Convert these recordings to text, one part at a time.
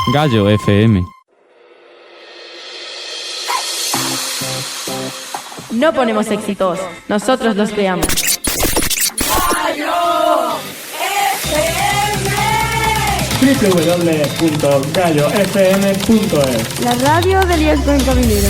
Gallo FM. No ponemos éxitos, nosotros los creamos. ¡Gallo FM! www.gallofm.es. La radio del Elías Cuenca Minera.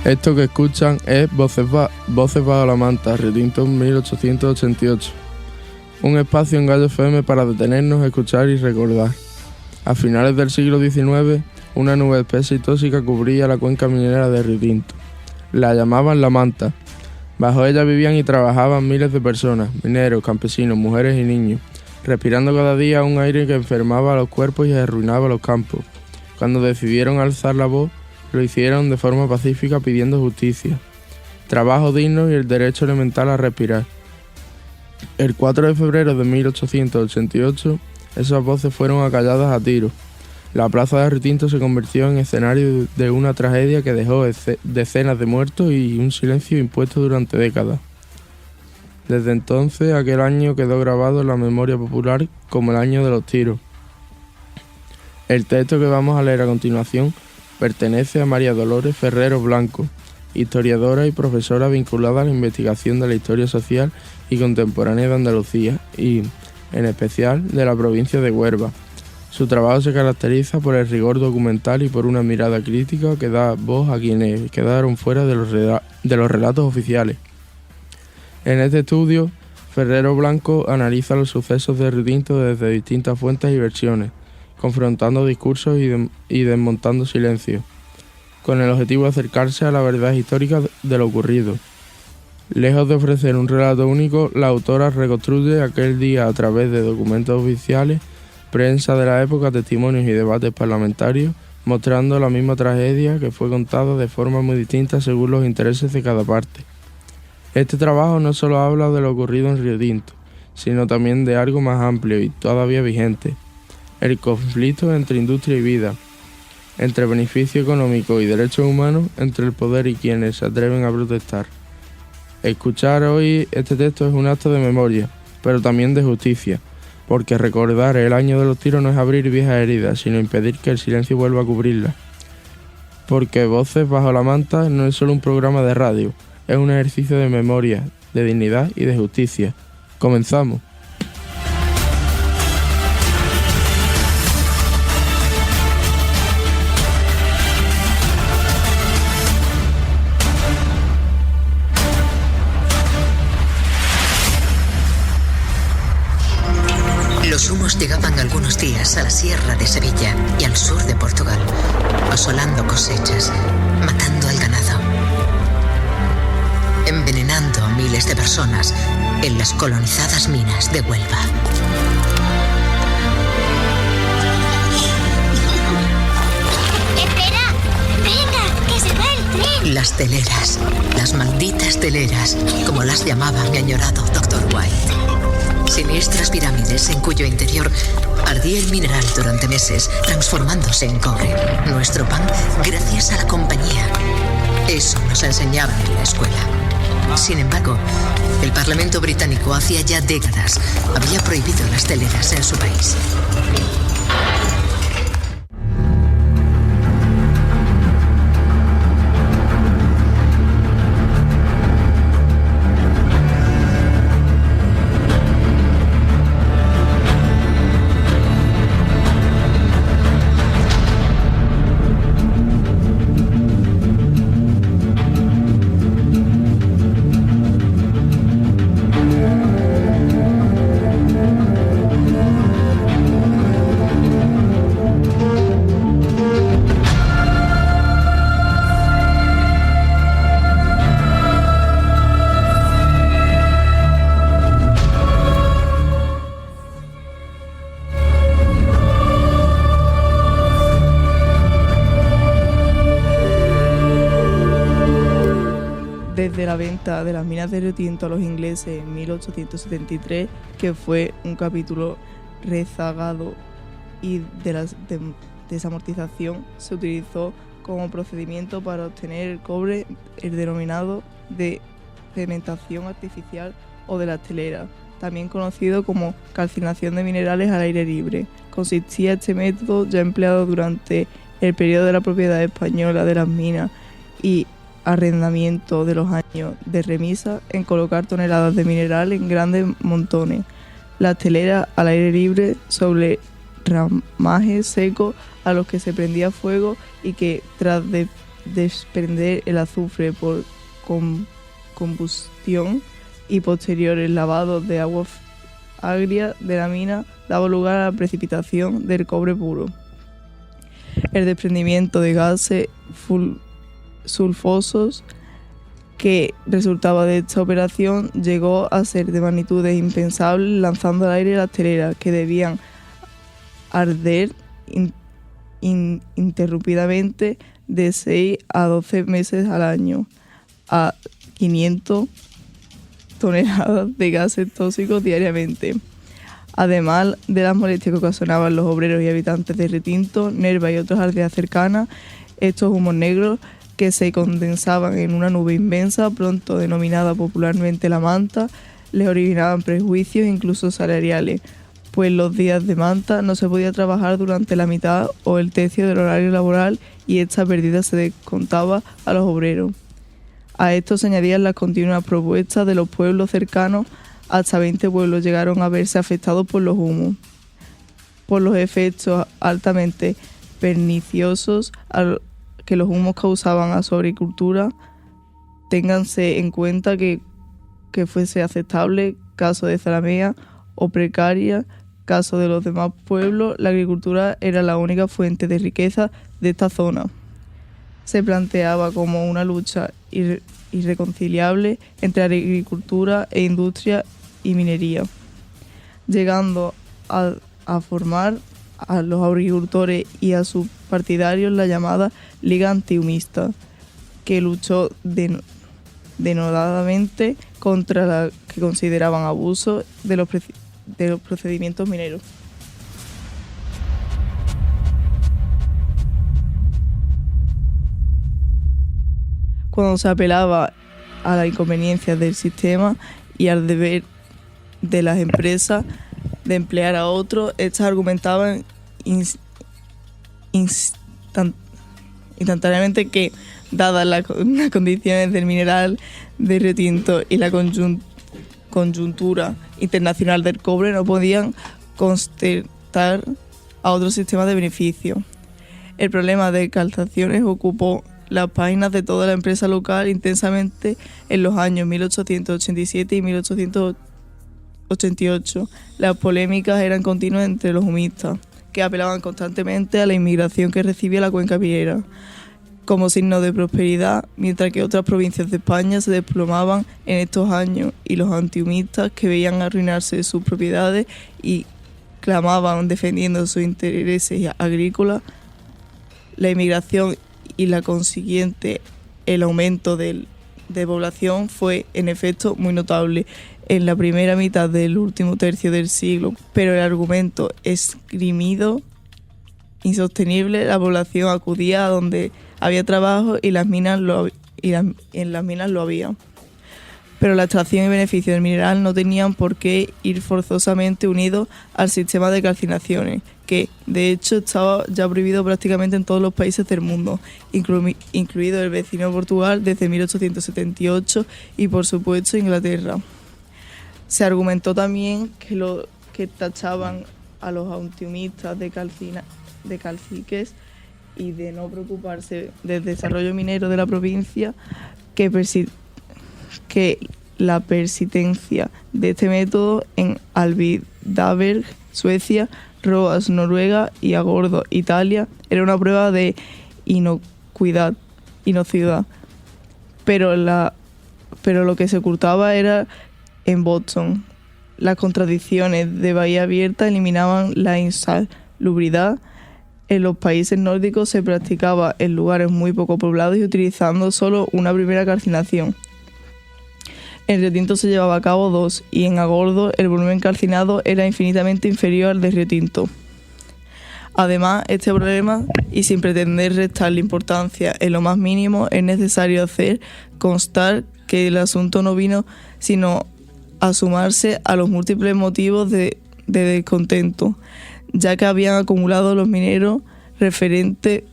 Esto que escuchan es Voces bajo la manta, Río Tinto 1888. Un espacio en Gallo FM para detenernos, escuchar y recordar. A finales del siglo XIX, una nube espesa y tóxica cubría la cuenca minera de Río Tinto. La llamaban La Manta. Bajo ella vivían y trabajaban miles de personas, mineros, campesinos, mujeres y niños, respirando cada día un aire que enfermaba los cuerpos y arruinaba los campos. Cuando decidieron alzar la voz, lo hicieron de forma pacífica pidiendo justicia, trabajo digno y el derecho elemental a respirar. El 4 de febrero de 1888, esas voces fueron acalladas a tiros. La plaza de Río Tinto se convirtió en escenario de una tragedia que dejó decenas de muertos y un silencio impuesto durante décadas. Desde entonces, aquel año quedó grabado en la memoria popular como el año de los tiros. El texto que vamos a leer a continuación pertenece a María Dolores Ferrero Blanco, historiadora y profesora vinculada a la investigación de la historia social y contemporánea de Andalucía y, en especial, de la provincia de Huelva. Su trabajo se caracteriza por el rigor documental y por una mirada crítica que da voz a quienes quedaron fuera de los relatos oficiales. En este estudio, Ferrero Blanco analiza los sucesos de Río Tinto desde distintas fuentes y versiones, confrontando discursos y desmontando silencios, con el objetivo de acercarse a la verdad histórica de lo ocurrido. Lejos de ofrecer un relato único, la autora reconstruye aquel día a través de documentos oficiales, prensa de la época, testimonios y debates parlamentarios, mostrando la misma tragedia que fue contada de forma muy distinta según los intereses de cada parte. Este trabajo no solo habla de lo ocurrido en Río Tinto, sino también de algo más amplio y todavía vigente: el conflicto entre industria y vida, entre beneficio económico y derechos humanos, entre el poder y quienes se atreven a protestar. Escuchar hoy este texto es un acto de memoria, pero también de justicia, porque recordar el año de los tiros no es abrir viejas heridas, sino impedir que el silencio vuelva a cubrirlas. Porque Voces bajo la manta no es solo un programa de radio, es un ejercicio de memoria, de dignidad y de justicia. Comenzamos. Los humos llegaban algunos días a la sierra de Sevilla y al sur de Portugal, asolando cosechas, matando al ganado, envenenando a miles de personas en las colonizadas minas de Huelva. ¡Espera! ¡Venga, que se va el tren! Las teleras, las malditas teleras, como las llamaba mi añorado Dr. White. Siniestras pirámides en cuyo interior ardía el mineral durante meses, transformándose en cobre. Nuestro pan gracias a la compañía. Eso nos enseñaban en la escuela. Sin embargo, el Parlamento británico hacía ya décadas había prohibido las teleras en su país. desde la venta de las minas de Río Tinto a los ingleses en 1873, que fue un capítulo rezagado, y de la desamortización, se utilizó como procedimiento para obtener el cobre, el denominado de cementación artificial o de la telera, también conocido como calcinación de minerales al aire libre. Consistía este método, ya empleado durante el periodo de la propiedad española de las minas y arrendamiento de los años de remisa, en colocar toneladas de mineral en grandes montones. Las teleras al aire libre sobre ramajes secos a los que se prendía fuego y que, tras desprender el azufre por combustión y posteriores lavados de agua agria de la mina, daba lugar a la precipitación del cobre puro. El desprendimiento de gases sulfosos que resultaba de esta operación llegó a ser de magnitudes impensables, lanzando al aire las teleras, que debían arder ininterrumpidamente de 6 a 12 meses al año, a 500 toneladas de gases tóxicos diariamente. Además de las molestias que ocasionaban los obreros y habitantes de Río Tinto, Nerva y otras aldeas cercanas, estos humos negros que se condensaban en una nube inmensa, pronto denominada popularmente la manta, les originaban prejuicios incluso salariales, pues los días de manta no se podía trabajar durante la mitad o el tercio del horario laboral, y esta pérdida se descontaba a los obreros. A esto se añadían las continuas propuestas de los pueblos cercanos. Hasta 20 pueblos llegaron a verse afectados por los humos, por los efectos altamente perniciosos que los humos causaban a su agricultura. Ténganse en cuenta que fuese aceptable caso de Zalamea o precaria caso de los demás pueblos, la agricultura era la única fuente de riqueza de esta zona. Se planteaba como una lucha irreconciliable entre agricultura e industria y minería, llegando a formar a los agricultores y a sus partidarios la llamada Liga Antihumista, que luchó denodadamente contra la que consideraban abuso de los procedimientos mineros. Cuando se apelaba a las inconveniencias del sistema y al deber de las empresas de emplear a otros, estas argumentaban instantáneamente que, dadas las condiciones del mineral de Río Tinto y la coyuntura internacional del cobre, no podían constatar a otro sistema de beneficio. El problema de calzaciones ocupó las páginas de toda la empresa local intensamente en los años 1887 y 1888. Las polémicas eran continuas entre los humistas, que apelaban constantemente a la inmigración que recibía la cuenca minera como signo de prosperidad, mientras que otras provincias de España se desplomaban en estos años, y los antihumistas, que veían arruinarse sus propiedades y clamaban defendiendo sus intereses agrícolas, la inmigración y la consiguiente el aumento de población fue en efecto muy notable en la primera mitad del último tercio del siglo, pero el argumento esgrimido insostenible, la población acudía a donde había trabajo y en las minas lo había. Pero la extracción y beneficio del mineral no tenían por qué ir forzosamente unidos al sistema de calcinaciones, que de hecho estaba ya prohibido prácticamente en todos los países del mundo, incluido el vecino Portugal desde 1878 y por supuesto Inglaterra. Se argumentó también que tachaban a los antihumistas de calciques y de no preocuparse del desarrollo minero de la provincia, que la persistencia de este método en Alvidaberg, Suecia, Roas, Noruega y Agordo, Italia, era una prueba de inocuidad, pero lo que se ocultaba era en Boston. Las contradicciones de Bahía Abierta eliminaban la insalubridad. En los países nórdicos se practicaba en lugares muy poco poblados y utilizando solo una primera calcinación. En Río Tinto se llevaba a cabo 2 y en Agordo el volumen calcinado era infinitamente inferior al de Río Tinto. Además, este problema, y sin pretender restarle importancia en lo más mínimo, es necesario hacer constar que el asunto no vino sino a sumarse a los múltiples motivos de descontento, ya que habían acumulado los mineros referentes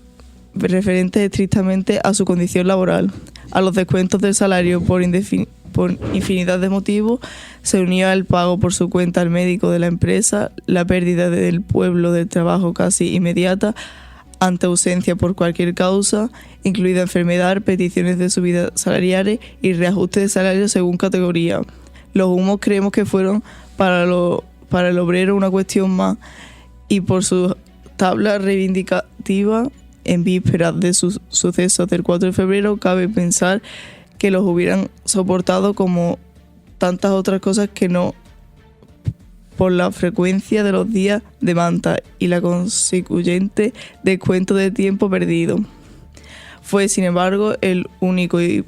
estrictamente a su condición laboral. A los descuentos del salario por infinidad de motivos se unía el pago por su cuenta al médico de la empresa, la pérdida del pueblo del trabajo casi inmediata ante ausencia por cualquier causa, incluida enfermedad, peticiones de subida salariales y reajuste de salario según categoría. Los humos creemos que fueron para el obrero una cuestión más, y por su tabla reivindicativa en vísperas de sus sucesos del 4 de febrero cabe pensar que los hubieran soportado como tantas otras cosas que no, por la frecuencia de los días de manta y la consiguiente descuento de tiempo perdido. Fue, sin embargo, el único y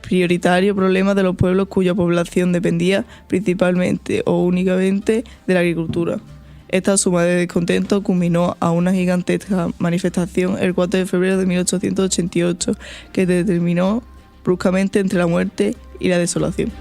prioritario problema de los pueblos cuya población dependía principalmente o únicamente de la agricultura. Esta suma de descontento culminó a una gigantesca manifestación el 4 de febrero de 1888 que determinó bruscamente entre la muerte y la desolación.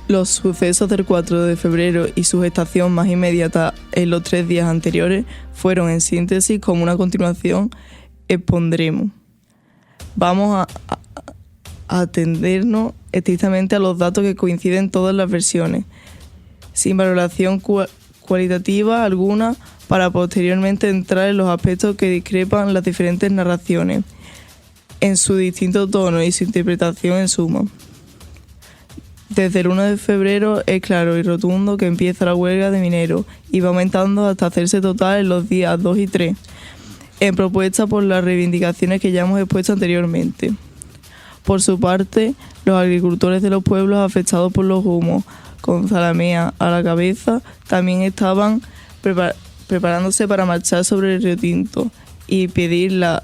Los sucesos del 4 de febrero y su gestación más inmediata en los 3 días anteriores fueron, en síntesis, como una continuación, expondremos. Vamos a atendernos estrictamente a los datos que coinciden en todas las versiones, sin valoración cualitativa alguna, para posteriormente entrar en los aspectos que discrepan las diferentes narraciones, en su distinto tono y su interpretación en suma. Desde el 1 de febrero es claro y rotundo que empieza la huelga de mineros y va aumentando hasta hacerse total en los días 2 y 3, en propuesta por las reivindicaciones que ya hemos expuesto anteriormente. Por su parte, los agricultores de los pueblos afectados por los humos, con Zalamea a la cabeza, también estaban preparándose para marchar sobre el Río Tinto y pedir la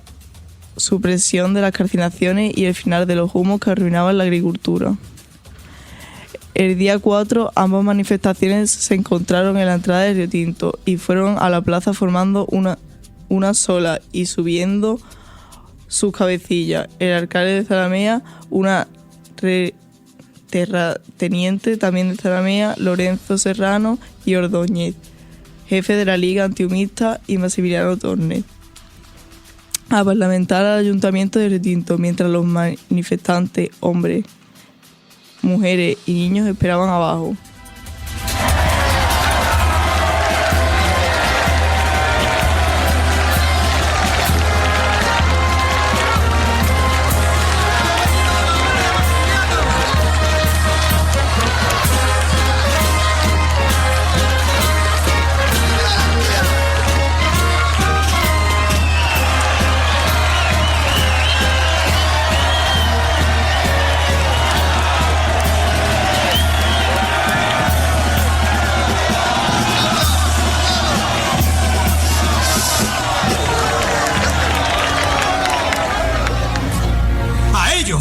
supresión de las calcinaciones y el final de los humos que arruinaban la agricultura. El día 4 ambas manifestaciones se encontraron en la entrada del Río Tinto y fueron a la plaza formando una sola y subiendo sus cabecillas. El alcalde de Zalamea, una terrateniente también de Zalamea, Lorenzo Serrano y Ordóñez, jefe de la Liga Antihumista, y Maximiliano Tornes, a parlamentar al ayuntamiento de Río Tinto, mientras los manifestantes, hombres, mujeres y niños esperaban abajo.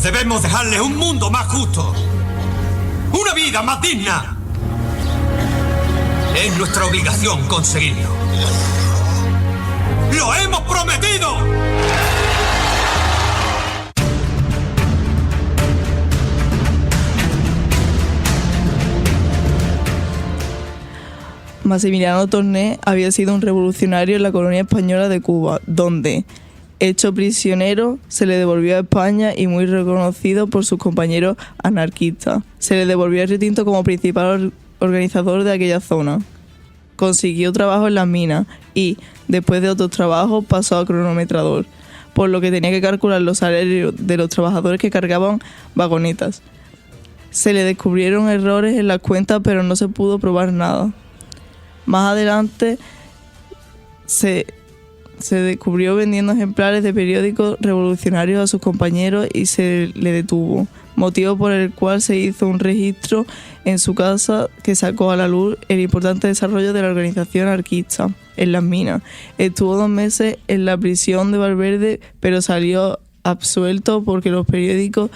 Debemos dejarles un mundo más justo, una vida más digna. Es nuestra obligación conseguirlo. ¡Lo hemos prometido! Maximiliano Torné había sido un revolucionario en la colonia española de Cuba, donde, hecho prisionero, se le devolvió a España y muy reconocido por sus compañeros anarquistas. Se le devolvió a Río Tinto como principal organizador de aquella zona. Consiguió trabajo en las minas y, después de otros trabajos, pasó a cronometrador, por lo que tenía que calcular los salarios de los trabajadores que cargaban vagonetas. Se le descubrieron errores en las cuentas, pero no se pudo probar nada. Más adelante se descubrió vendiendo ejemplares de periódicos revolucionarios a sus compañeros y se le detuvo, motivo por el cual se hizo un registro en su casa que sacó a la luz el importante desarrollo de la organización anarquista en las minas. Estuvo 2 meses en la prisión de Valverde, pero salió absuelto porque los periódicos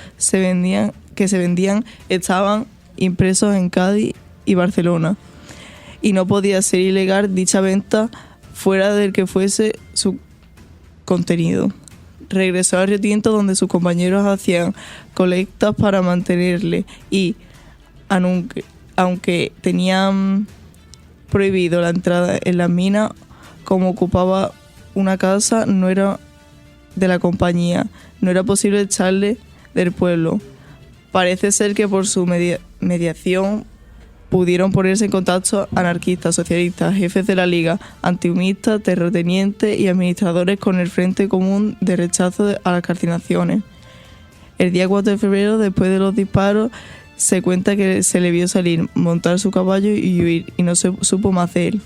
que se vendían estaban impresos en Cádiz y Barcelona, y no podía ser ilegal dicha venta fuera del que fuese su contenido. Regresó a Río Tinto, donde sus compañeros hacían colectas para mantenerle y, aunque tenían prohibido la entrada en las minas, como ocupaba una casa, no era de la compañía, no era posible echarle del pueblo. Parece ser que por su mediación pudieron ponerse en contacto anarquistas, socialistas, jefes de la Liga, antihumistas, terratenientes y administradores con el Frente Común de Rechazo a las Calcinaciones. El día 4 de febrero, después de los disparos, se cuenta que se le vio salir, montar su caballo y huir, y no se supo más de él.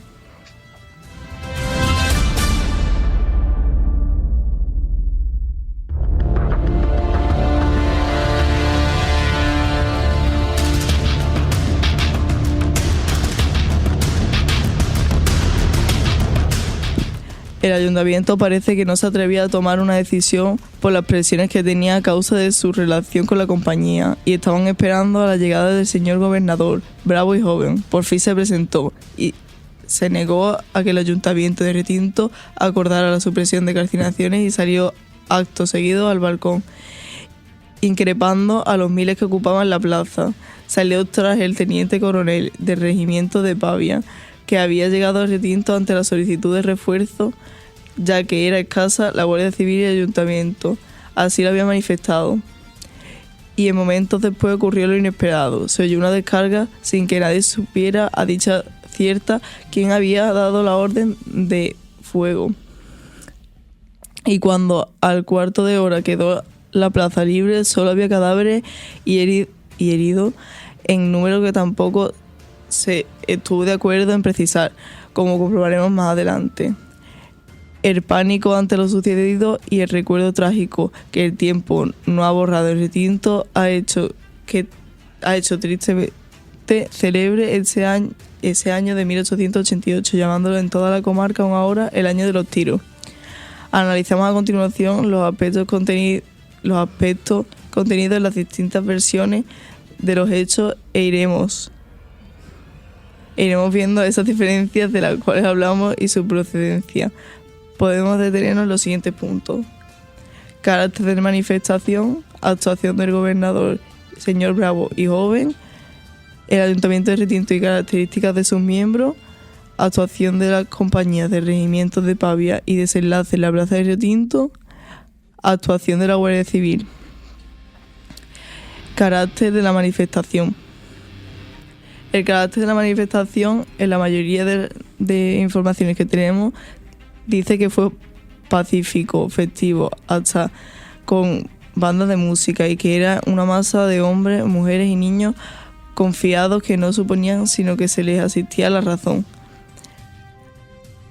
El ayuntamiento parece que no se atrevía a tomar una decisión por las presiones que tenía a causa de su relación con la compañía, y estaban esperando a la llegada del señor gobernador, bravo y joven. Por fin se presentó y se negó a que el ayuntamiento de Río Tinto acordara la supresión de calcinaciones y salió acto seguido al balcón, increpando a los miles que ocupaban la plaza. Salió tras el teniente coronel del regimiento de Pavia, que había llegado a Río Tinto ante la solicitud de refuerzo, ya que era escasa la Guardia Civil y el Ayuntamiento. Así lo había manifestado. Y en momentos después ocurrió lo inesperado. Se oyó una descarga sin que nadie supiera a dicha cierta quién había dado la orden de fuego. Y cuando al cuarto de hora quedó la plaza libre, solo había cadáveres y heridos en número que tampoco se estuvo de acuerdo en precisar, como comprobaremos más adelante. El pánico ante lo sucedido y el recuerdo trágico que el tiempo no ha borrado el Río Tinto ha hecho tristemente celebre ese año de 1888, llamándolo en toda la comarca aún ahora el año de los tiros. Analizamos a continuación los aspectos contenidos en las distintas versiones de los hechos e iremos viendo esas diferencias de las cuales hablamos y su procedencia. Podemos detenernos en los siguientes puntos: carácter de manifestación, actuación del gobernador, señor bravo y joven, el ayuntamiento de Río Tinto y características de sus miembros, actuación de las compañías de regimientos de Pavia y desenlace en la plaza de Río Tinto, actuación de la Guardia Civil. Carácter de la manifestación. El carácter de la manifestación, en la mayoría de informaciones que tenemos, dice que fue pacífico, festivo, hasta con bandas de música, y que era una masa de hombres, mujeres y niños confiados que no suponían sino que se les asistía a la razón.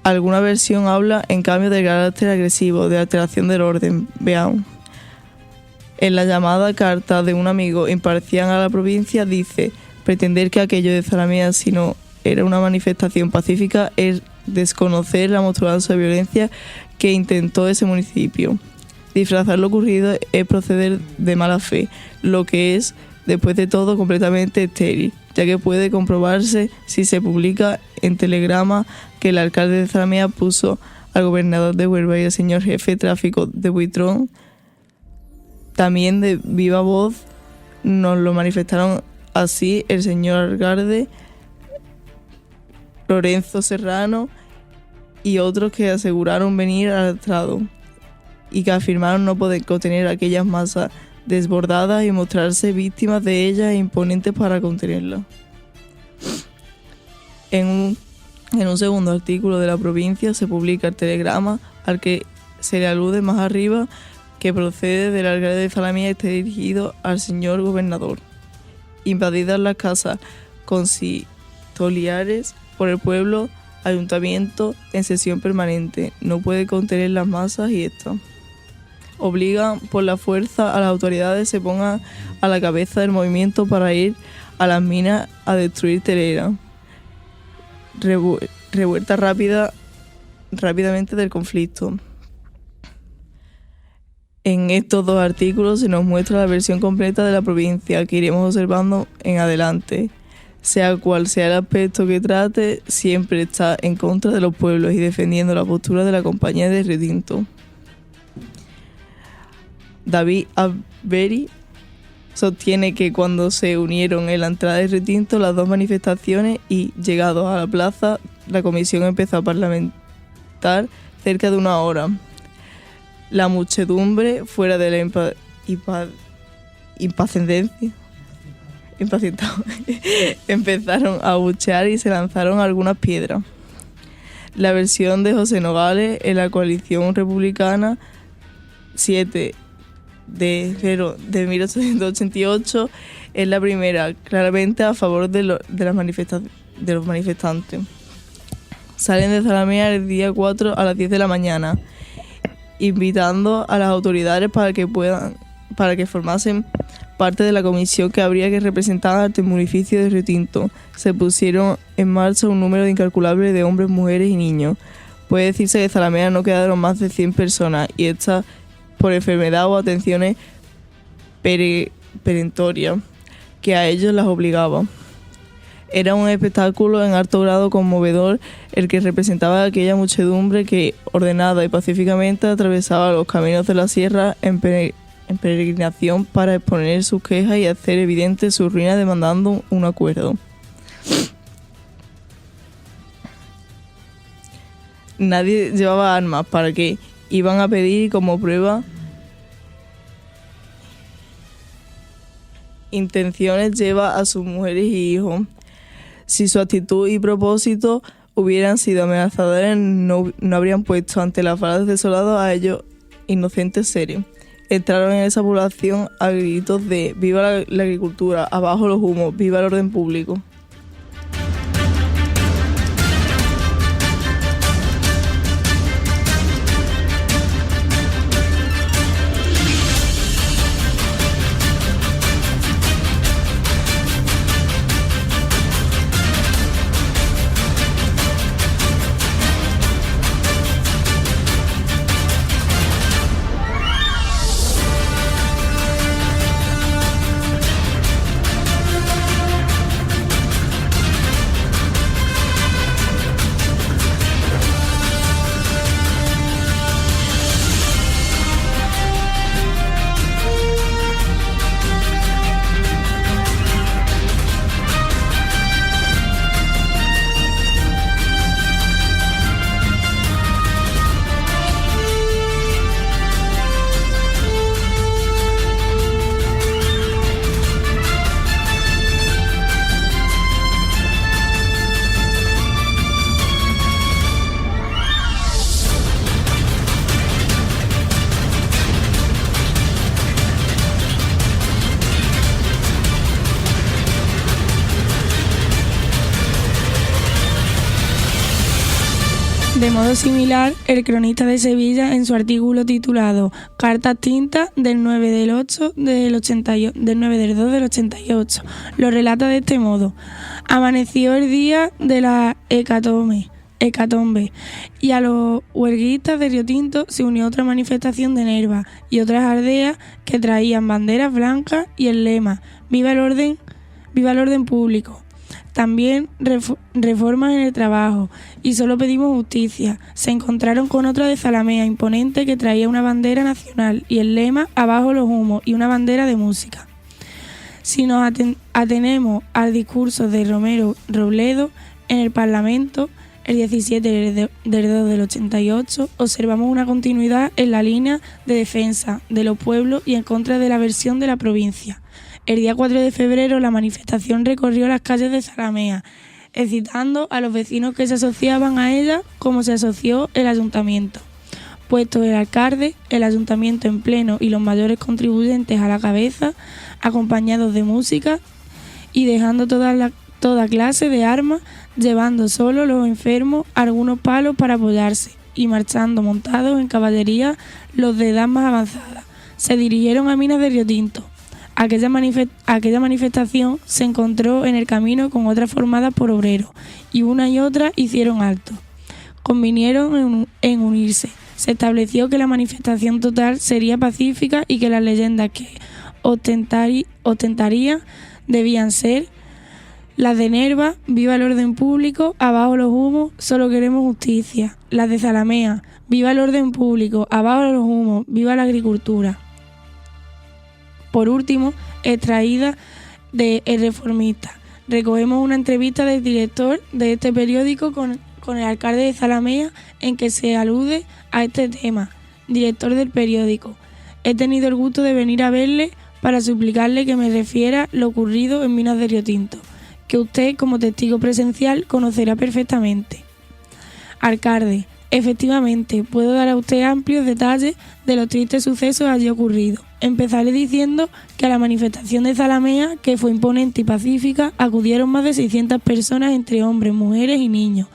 Alguna versión habla, en cambio, del carácter agresivo, de alteración del orden. Veamos. En la llamada carta de un amigo imparcial a la provincia dice: pretender que aquello de Zalamea si no era una manifestación pacífica es desconocer la monstruosa violencia que intentó ese municipio. Disfrazar lo ocurrido es proceder de mala fe, lo que es, después de todo, completamente estéril, ya que puede comprobarse si se publica en telegrama que el alcalde de Zalamea puso al gobernador de Huelva y al señor jefe de tráfico de Buitrón. También de viva voz nos lo manifestaron así el señor alcalde, Lorenzo Serrano y otros que aseguraron venir al estrado y que afirmaron no poder contener aquellas masas desbordadas y mostrarse víctimas de ellas e imponentes para contenerlas. En un segundo artículo de La Provincia se publica el telegrama al que se le alude más arriba, que procede del alcalde de Zalamea y está dirigido al señor gobernador. Invadidas las casas consistoriales por el pueblo, ayuntamiento en sesión permanente, no puede contener las masas y esta obligan por la fuerza a las autoridades se pongan a la cabeza del movimiento para ir a las minas a destruir teleras. Revuelta rápidamente del conflicto. En estos dos artículos se nos muestra la versión completa de La Provincia que iremos observando en adelante. Sea cual sea el aspecto que trate, siempre está en contra de los pueblos y defendiendo la postura de la Compañía de Río Tinto. David Avery sostiene que cuando se unieron en la entrada de Río Tinto las dos manifestaciones y, llegados a la plaza, la comisión empezó a parlamentar cerca de una hora. La muchedumbre, fuera de la impacientados, empezaron a abuchear y se lanzaron algunas piedras. La versión de José Nogales en la coalición republicana 7 de 1888 es la primera, claramente a favor de los manifestantes. Salen de Zalamea el día 4 a las 10 de la mañana, invitando a las autoridades para que formasen parte de la comisión que habría que representar ante el municipio de Río Tinto. Se pusieron en marcha un número incalculable de hombres, mujeres y niños. Puede decirse que en Zalamea no quedaron más de 100 personas y estas por enfermedad o atenciones perentorias que a ellos las obligaba. Era un espectáculo en alto grado conmovedor el que representaba aquella muchedumbre que, ordenada y pacíficamente, atravesaba los caminos de la sierra en peregrinación para exponer sus quejas y hacer evidente su ruina demandando un acuerdo. Nadie llevaba armas, ¿para qué? Iban a pedir como prueba intenciones lleva a sus mujeres y hijos. Si su actitud y propósito hubieran sido amenazadores, no habrían puesto ante las balas desoladas a ellos inocentes seres. Entraron en esa población a gritos de «¡Viva la agricultura! ¡Abajo los humos! ¡Viva el orden público!». De modo similar, el Cronista de Sevilla, en su artículo titulado Cartas tintas del 9 del 2 del 88, lo relata de este modo. Amaneció el día de la hecatombe y a los huelguistas de Río Tinto se unió otra manifestación de Nerva y otras aldeas que traían banderas blancas y el lema «Viva el orden público». También reformas en el trabajo y solo pedimos justicia. Se encontraron con otra de Zalamea imponente que traía una bandera nacional y el lema «Abajo los humos» y una bandera de música. Si nos atenemos al discurso de Romero Robledo, En el Parlamento, el 17 del 2 del 88, observamos una continuidad en la línea de defensa de los pueblos y en contra de la versión de la provincia. El día 4 de febrero la manifestación recorrió las calles de Zalamea, excitando a los vecinos que se asociaban a ella como se asoció el ayuntamiento. Puesto el alcalde, el ayuntamiento en pleno y los mayores contribuyentes a la cabeza, acompañados de música y dejando toda clase de armas, llevando solo los enfermos algunos palos para apoyarse y marchando montados en caballería los de edad más avanzada. Se dirigieron a Minas de Riotinto. Aquella manifestación se encontró en el camino con otras formadas por obreros y una y otra hicieron alto. Convinieron en unirse. Se estableció que la manifestación total sería pacífica y que las leyendas que ostentaría debían ser las de Nerva, viva el orden público, abajo los humos, solo queremos justicia. Las de Zalamea, viva el orden público, abajo los humos, viva la agricultura. Por último, extraída de El Reformista, recogemos una entrevista del director de este periódico con el alcalde de Zalamea en que se alude a este tema. Director del periódico: he tenido el gusto de venir a verle para suplicarle que me refiera lo ocurrido en Minas de Riotinto, que usted como testigo presencial conocerá perfectamente. Alcalde: efectivamente, puedo dar a usted amplios detalles de los tristes sucesos allí ocurridos. Empezaré diciendo que a la manifestación de Zalamea, que fue imponente y pacífica, acudieron más de 600 personas entre hombres, mujeres y niños,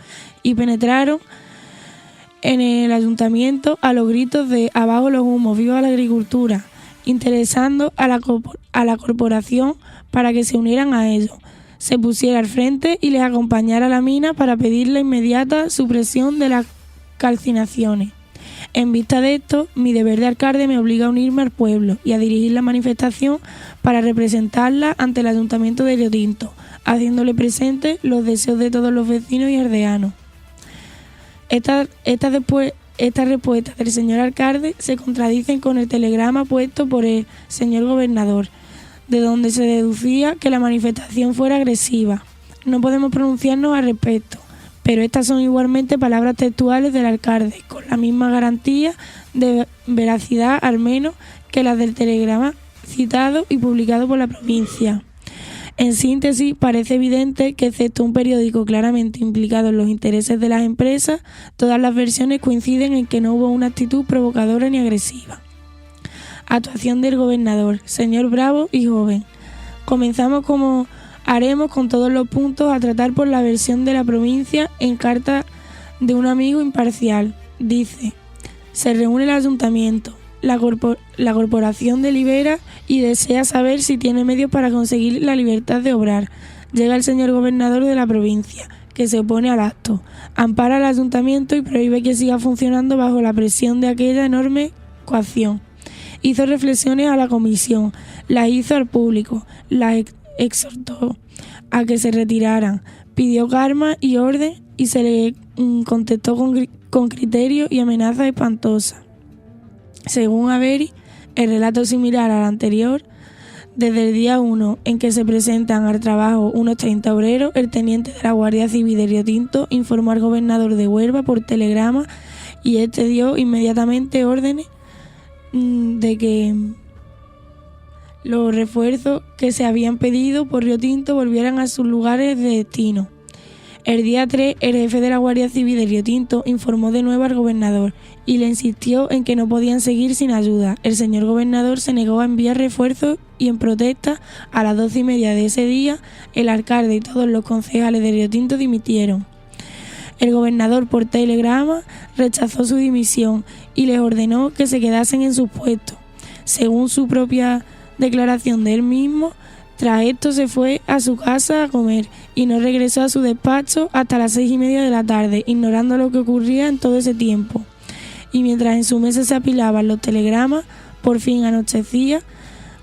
y penetraron en el ayuntamiento a los gritos de abajo los humos, viva la agricultura, interesando a la corporación para que se unieran a ellos, se pusiera al frente y les acompañara a la mina para pedir la inmediata supresión de las calcinaciones. En vista de esto, mi deber de alcalde me obliga a unirme al pueblo y a dirigir la manifestación para representarla ante el ayuntamiento de Riotinto, haciéndole presente los deseos de todos los vecinos y aldeanos. Estas respuestas del señor alcalde se contradicen con el telegrama puesto por el señor gobernador, de donde se deducía que la manifestación fuera agresiva. No podemos pronunciarnos al respecto, pero estas son igualmente palabras textuales del alcalde, con la misma garantía de veracidad al menos que las del telegrama citado y publicado por la provincia. En síntesis, parece evidente que, excepto un periódico claramente implicado en los intereses de las empresas, todas las versiones coinciden en que no hubo una actitud provocadora ni agresiva. Actuación del gobernador, señor bravo y joven. Comenzamos como haremos con todos los puntos a tratar por la versión de la provincia en carta de un amigo imparcial. Dice: se reúne el ayuntamiento. La corporación delibera y desea saber si tiene medios para conseguir la libertad de obrar. Llega el señor gobernador de la provincia, que se opone al acto, ampara al ayuntamiento y prohíbe que siga funcionando bajo la presión de aquella enorme coacción. Hizo reflexiones a la comisión, las hizo al público, las exhortó a que se retiraran, pidió calma y orden y se le contestó con criterio y amenaza espantosa. Según Avery, el relato similar al anterior, desde el día 1 en que se presentan al trabajo unos 30 obreros, el teniente de la Guardia Civil de Riotinto informó al gobernador de Huelva por telegrama y este dio inmediatamente órdenes de que los refuerzos que se habían pedido por Riotinto volvieran a sus lugares de destino. El día 3, el jefe de la Guardia Civil de Riotinto informó de nuevo al gobernador y le insistió en que no podían seguir sin ayuda. El señor gobernador se negó a enviar refuerzos y en protesta, a las 12:30 de ese día, el alcalde y todos los concejales de Riotinto dimitieron. El gobernador por telegrama rechazó su dimisión y les ordenó que se quedasen en sus puestos. Según su propia declaración de él mismo, tras esto se fue a su casa a comer y no regresó a su despacho hasta las 6:30 de la tarde, ignorando lo que ocurría en todo ese tiempo. Y mientras en su mesa se apilaban los telegramas, por fin anochecía,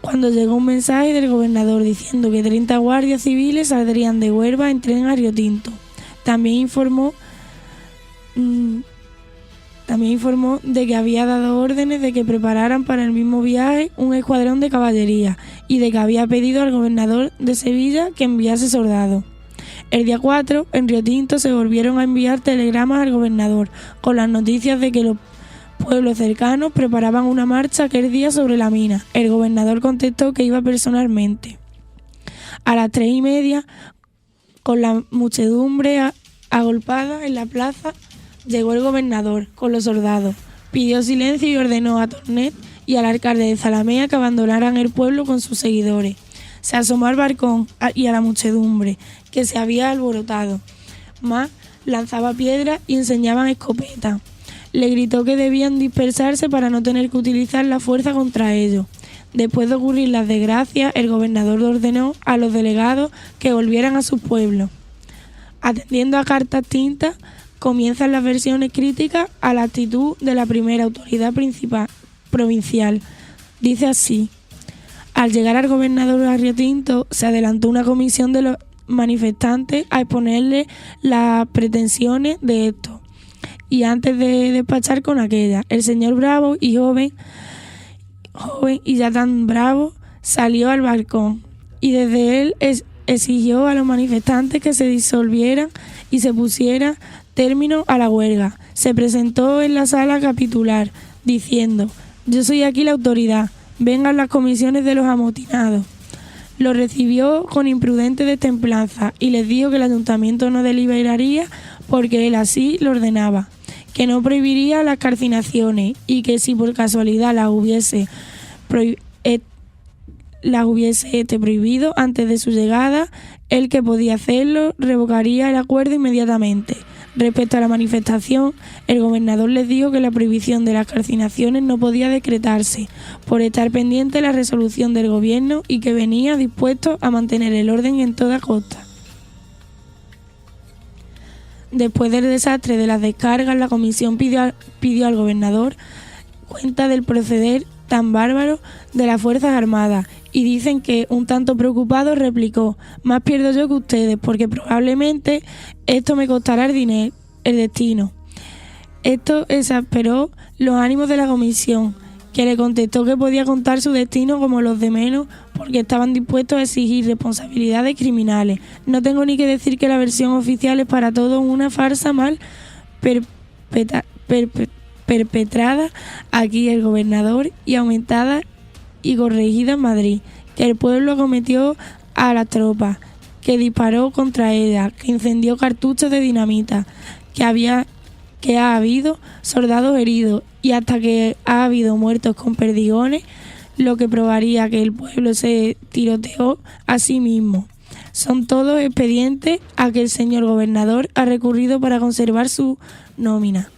cuando llegó un mensaje del gobernador diciendo que 30 guardias civiles saldrían de Huelva en tren a Riotinto. También informó de que había dado órdenes de que prepararan para el mismo viaje un escuadrón de caballería y de que había pedido al gobernador de Sevilla que enviase soldados. El día 4, en Riotinto se volvieron a enviar telegramas al gobernador con las noticias de que los pueblos cercanos preparaban una marcha aquel día sobre la mina. El gobernador contestó que iba personalmente. A las 3:30, con la muchedumbre agolpada en la plaza, llegó el gobernador con los soldados. Pidió silencio y ordenó a Tornet y al alcalde de Zalamea que abandonaran el pueblo con sus seguidores. Se asomó al balcón y a la muchedumbre, que se había alborotado. Más lanzaba piedras y enseñaban escopetas. Le gritó que debían dispersarse para no tener que utilizar la fuerza contra ellos. Después de ocurrir las desgracias, el gobernador ordenó a los delegados que volvieran a sus pueblos. Atendiendo a cartas tintas, comienzan las versiones críticas a la actitud de la primera autoridad provincial. Dice así: al llegar al gobernador a Riotinto, se adelantó una comisión de los manifestantes a exponerle las pretensiones de estos. Y antes de despachar con aquella, el señor bravo y joven y ya tan bravo, salió al balcón y desde él exigió a los manifestantes que se disolvieran y se pusiera término a la huelga. Se presentó en la sala capitular diciendo: yo soy aquí la autoridad, vengan las comisiones de los amotinados. Lo recibió con imprudente destemplanza y les dijo que el ayuntamiento no deliberaría porque él así lo ordenaba, que no prohibiría las calcinaciones y que si por casualidad las hubiese prohibido antes de su llegada, el que podía hacerlo revocaría el acuerdo inmediatamente. Respecto a la manifestación, el gobernador les dijo que la prohibición de las calcinaciones no podía decretarse por estar pendiente de la resolución del gobierno y que venía dispuesto a mantener el orden en toda costa. Después del desastre de las descargas, la comisión pidió al gobernador cuenta del proceder tan bárbaro de las Fuerzas Armadas y dicen que, un tanto preocupado, replicó: más pierdo yo que ustedes, porque probablemente esto me costará el destino. Esto exasperó los ánimos de la comisión, que le contestó que podía contar su destino como los de menos porque estaban dispuestos a exigir responsabilidades criminales. No tengo ni que decir que la versión oficial es para todos una farsa mal perpetrada aquí el gobernador y aumentada y corregida en Madrid, que el pueblo acometió a las tropas, que disparó contra ella, que incendió cartuchos de dinamita, que ha habido soldados heridos y hasta que ha habido muertos con perdigones, lo que probaría que el pueblo se tiroteó a sí mismo. Son todos expedientes a que el señor gobernador ha recurrido para conservar su nómina.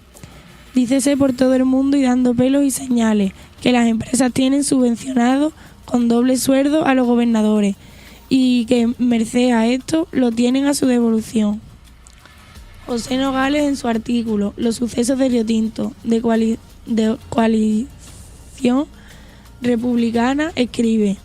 Dícese por todo el mundo y dando pelos y señales que las empresas tienen subvencionado con doble sueldo a los gobernadores y que merced a esto lo tienen a su devolución. José Nogales, en su artículo Los sucesos de Riotinto, de Coalición Republicana, escribe: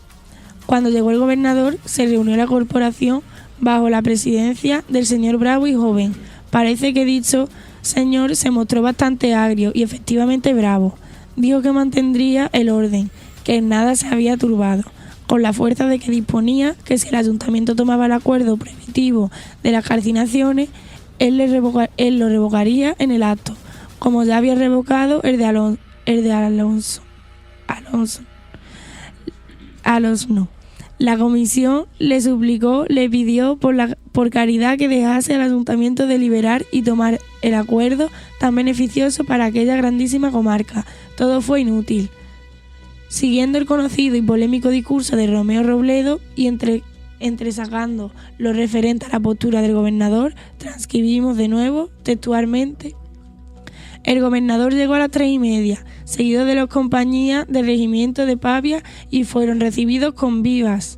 cuando llegó el gobernador se reunió la corporación bajo la presidencia del señor Bravo y Joven. Parece que dicho señor se mostró bastante agrio y efectivamente bravo. Dijo que mantendría el orden, que en nada se había turbado, con la fuerza de que disponía, que si el ayuntamiento tomaba el acuerdo prohibitivo de las calcinaciones, él lo revocaría en el acto, como ya había revocado el de Alonso. La comisión le suplicó, le pidió por caridad que dejase al ayuntamiento deliberar y tomar el acuerdo tan beneficioso para aquella grandísima comarca. Todo fue inútil. Siguiendo el conocido y polémico discurso de Romeo Robledo y entresacando lo referente a la postura del gobernador, transcribimos de nuevo textualmente: el gobernador llegó a las 3:30, seguido de las compañías del regimiento de Pavia, y fueron recibidos con vivas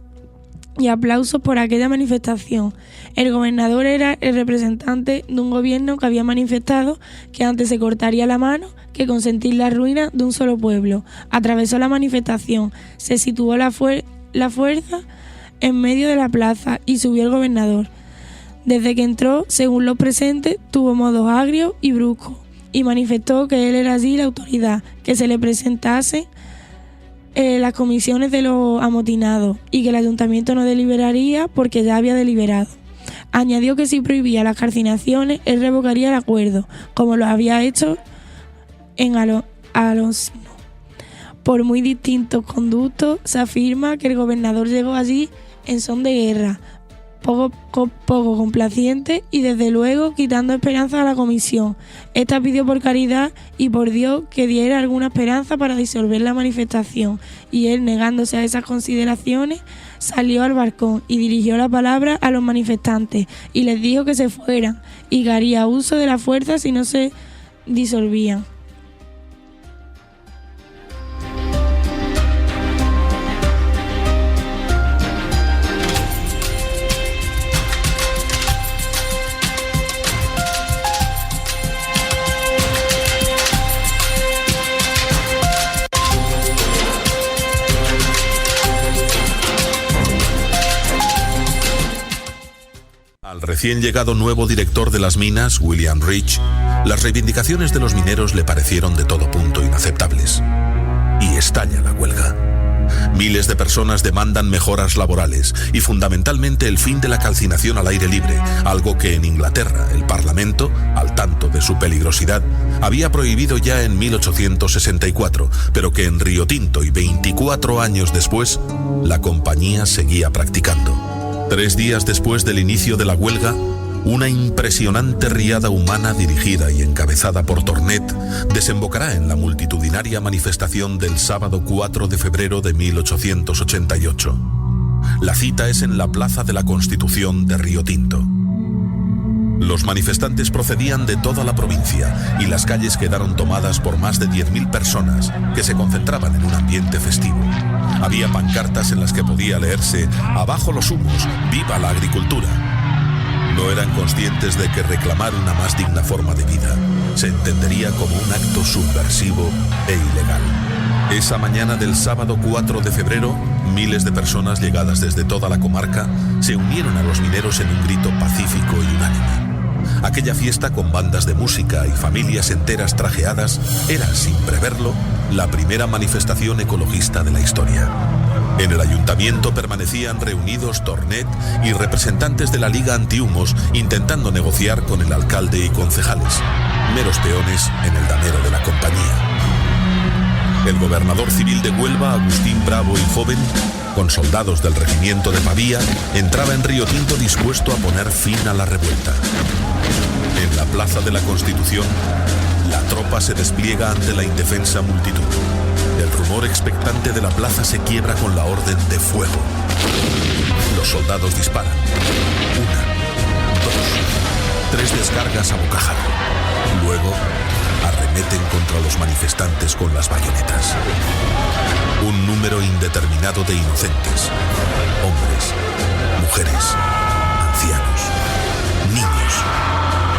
y aplausos por aquella manifestación. El gobernador era el representante de un gobierno que había manifestado que antes se cortaría la mano que consentir la ruina de un solo pueblo. Atravesó la manifestación, se situó la fuerza en medio de la plaza y subió el gobernador. Desde que entró, según los presentes, tuvo modos agrios y bruscos y manifestó que él era allí la autoridad, que se le presentase las comisiones de los amotinados y que el ayuntamiento no deliberaría porque ya había deliberado. Añadió que si prohibía las calcinaciones, él revocaría el acuerdo, como lo había hecho en Alonsino. Por muy distintos conductos, se afirma que el gobernador llegó allí en son de guerra, poco complaciente y desde luego quitando esperanza a la comisión. Esta pidió por caridad y por Dios que diera alguna esperanza para disolver la manifestación, y él, negándose a esas consideraciones, salió al balcón y dirigió la palabra a los manifestantes y les dijo que se fueran y que haría uso de la fuerza si no se disolvían. Al recién llegado nuevo director de las minas, William Rich, las reivindicaciones de los mineros le parecieron de todo punto inaceptables. Y estalla la huelga. Miles de personas demandan mejoras laborales y fundamentalmente el fin de la calcinación al aire libre, algo que en Inglaterra el Parlamento, al tanto de su peligrosidad, había prohibido ya en 1864, pero que en Río Tinto y 24 años después, la compañía seguía practicando. 3 días después del inicio de la huelga, una impresionante riada humana dirigida y encabezada por Tornet desembocará en la multitudinaria manifestación del sábado 4 de febrero de 1888. La cita es en la Plaza de la Constitución de Río Tinto. Los manifestantes procedían de toda la provincia y las calles quedaron tomadas por más de 10.000 personas que se concentraban en un ambiente festivo. Había pancartas en las que podía leerse «Abajo los humos, viva la agricultura». No eran conscientes de que reclamar una más digna forma de vida se entendería como un acto subversivo e ilegal. Esa mañana del sábado 4 de febrero, miles de personas llegadas desde toda la comarca se unieron a los mineros en un grito pacífico y unánime. Aquella fiesta con bandas de música y familias enteras trajeadas era, sin preverlo, la primera manifestación ecologista de la historia. En el ayuntamiento permanecían reunidos Tornet y representantes de la Liga Antihumos intentando negociar con el alcalde y concejales, meros peones en el damero de la compañía. El gobernador civil de Huelva, Agustín Bravo y Joven, con soldados del regimiento de Pavía, entraba en Río Tinto dispuesto a poner fin a la revuelta. En la Plaza de la Constitución, la tropa se despliega ante la indefensa multitud. El rumor expectante de la plaza se quiebra con la orden de fuego. Los soldados disparan. 1, 2, 3 descargas a bocajarro. Luego, arremeten contra los manifestantes con las bayonetas. Un número indeterminado de inocentes, hombres, mujeres, ancianos, niños,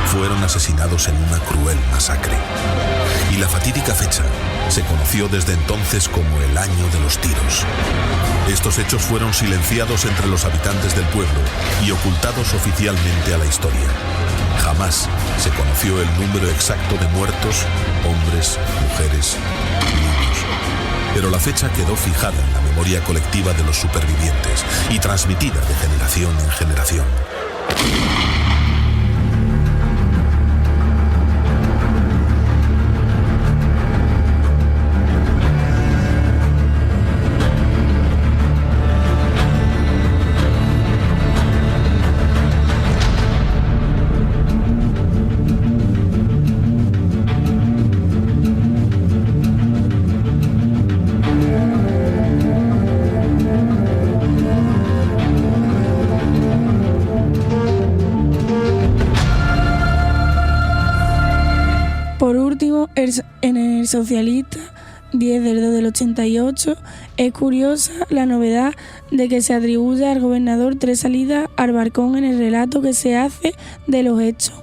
fueron asesinados en una cruel masacre. Y la fatídica fecha se conoció desde entonces como el Año de los Tiros. Estos hechos fueron silenciados entre los habitantes del pueblo y ocultados oficialmente a la historia. Jamás se conoció el número exacto de muertos, hombres, mujeres, niños. Pero la fecha quedó fijada en la memoria colectiva de los supervivientes y transmitida de generación en generación. En el Socialista, 10 del 2 del 88, es curiosa la novedad de que se atribuye al gobernador 3 salidas al balcón en el relato que se hace de los hechos.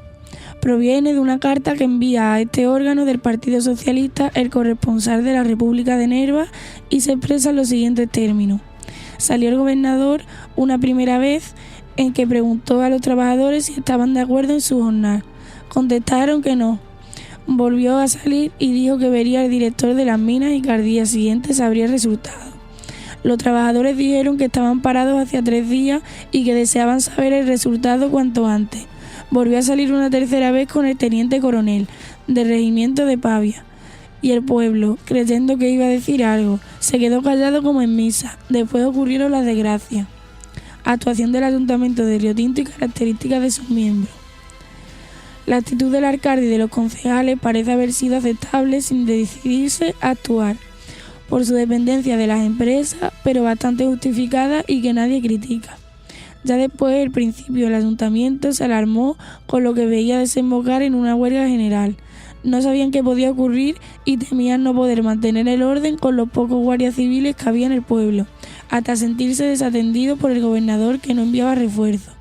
Proviene de una carta que envía a este órgano del Partido Socialista el corresponsal de la República de Nerva y se expresa en los siguientes términos. Salió el gobernador una primera vez en que preguntó a los trabajadores si estaban de acuerdo en su jornal. Contestaron que no. Volvió a salir y dijo que vería al director de las minas y que al día siguiente sabría el resultado. Los trabajadores dijeron que estaban parados hacía 3 días y que deseaban saber el resultado cuanto antes. Volvió a salir una tercera vez con el teniente coronel del regimiento de Pavia. Y el pueblo, creyendo que iba a decir algo, se quedó callado como en misa. Después ocurrieron las desgracias. Actuación del Ayuntamiento de Riotinto y características de sus miembros. La actitud del alcalde y de los concejales parece haber sido aceptable sin decidirse a actuar, por su dependencia de las empresas, pero bastante justificada y que nadie critica. Ya después, al principio, el ayuntamiento se alarmó con lo que veía desembocar en una huelga general. No sabían qué podía ocurrir y temían no poder mantener el orden con los pocos guardias civiles que había en el pueblo, hasta sentirse desatendidos por el gobernador que no enviaba refuerzos.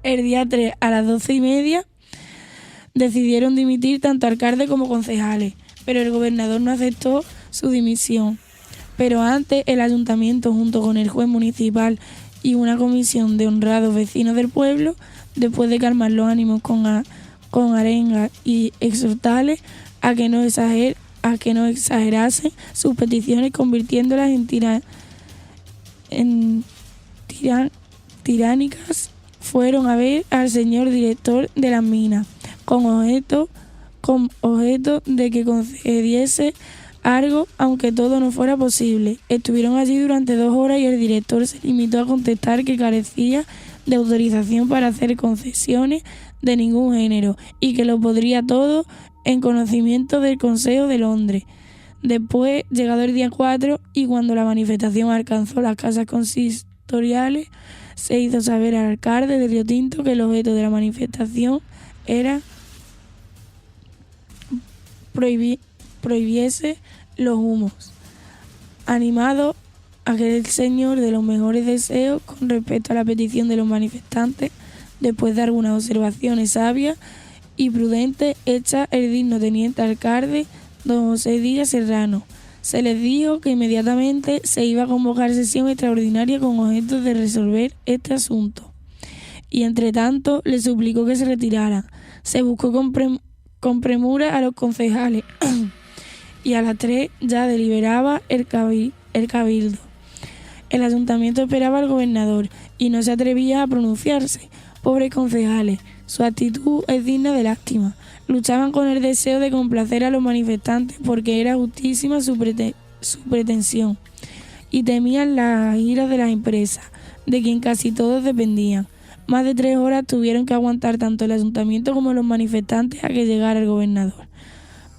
El día 3 a las 12:30 decidieron dimitir tanto alcalde como concejales, pero el gobernador no aceptó su dimisión. Pero antes el ayuntamiento, junto con el juez municipal y una comisión de honrados vecinos del pueblo, después de calmar los ánimos con arengas y exhortarles a que no exagerasen sus peticiones, convirtiéndolas en tiránicas, fueron a ver al señor director de las minas con objeto de que concediese algo, aunque todo no fuera posible. Estuvieron allí durante 2 horas y el director se limitó a contestar que carecía de autorización para hacer concesiones de ningún género y que lo podría todo en conocimiento del Consejo de Londres. Después, llegado el día 4 y cuando la manifestación alcanzó las casas consistoriales, se hizo saber al alcalde de Riotinto que el objeto de la manifestación era prohibiese los humos. Animado aquel señor de los mejores deseos con respecto a la petición de los manifestantes, después de algunas observaciones sabias y prudentes hechas el digno teniente alcalde don José Díaz Serrano, se les dijo que inmediatamente se iba a convocar sesión extraordinaria con objeto de resolver este asunto. Y entre tanto le suplicó que se retirara. Se buscó con premura a los concejales y a las 3 ya deliberaba el cabildo. El ayuntamiento esperaba al gobernador y no se atrevía a pronunciarse. Pobres concejales, su actitud es digna de lástima. Luchaban con el deseo de complacer a los manifestantes porque era justísima su pretensión y temían las iras de las empresas, de quien casi todos dependían. Más de 3 horas tuvieron que aguantar tanto el ayuntamiento como los manifestantes a que llegara el gobernador.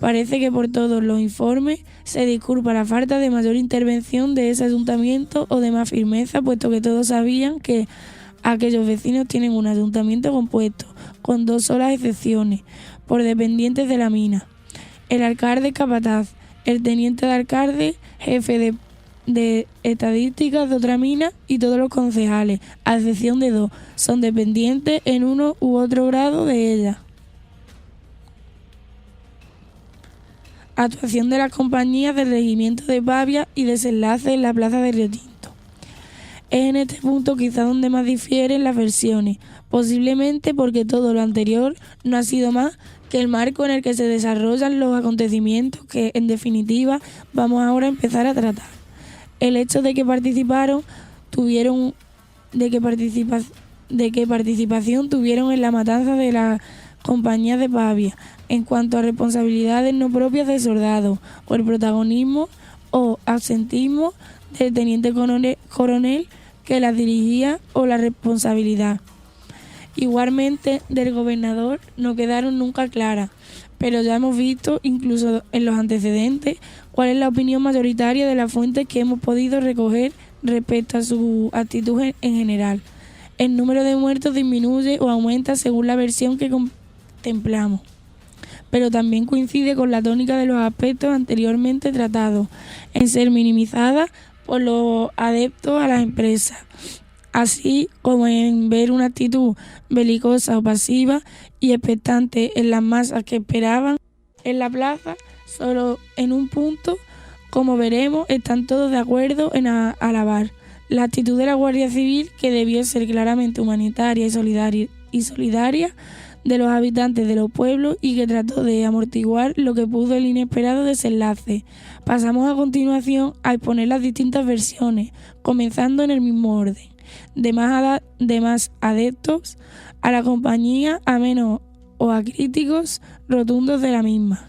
Parece que por todos los informes se disculpa la falta de mayor intervención de ese ayuntamiento o de más firmeza, puesto que todos sabían que aquellos vecinos tienen un ayuntamiento compuesto, con 2 solas excepciones, por dependientes de la mina. El alcalde capataz, el teniente de alcalde, jefe de estadísticas de otra mina y todos los concejales, a excepción de 2, son dependientes en uno u otro grado de ella. Actuación de las compañías del regimiento de Pavia y desenlace en la plaza de Riotinto. Es en este punto quizá donde más difieren las versiones, posiblemente porque todo lo anterior no ha sido más que el marco en el que se desarrollan los acontecimientos que, en definitiva, vamos ahora a empezar a tratar. El hecho de que participación tuvieron en la matanza de las compañías de Pavia, en cuanto a responsabilidades no propias del soldado, o el protagonismo o absentismo del teniente coronel que las dirigía, o la responsabilidad igualmente del gobernador, no quedaron nunca claras, pero ya hemos visto, incluso en los antecedentes, cuál es la opinión mayoritaria de las fuentes que hemos podido recoger respecto a su actitud en general. El número de muertos disminuye o aumenta según la versión que contemplamos, pero también coincide con la tónica de los aspectos anteriormente tratados, en ser minimizada por los adeptos a las empresas, así como en ver una actitud belicosa o pasiva y expectante en las masas que esperaban en la plaza. Solo en un punto, como veremos, están todos de acuerdo en alabar la actitud de la Guardia Civil, que debió ser claramente humanitaria y solidaria, de los habitantes de los pueblos y que trató de amortiguar lo que pudo el inesperado desenlace. Pasamos a continuación a exponer las distintas versiones, comenzando en el mismo orden, de más adeptos a la compañía a menos o a críticos rotundos de la misma.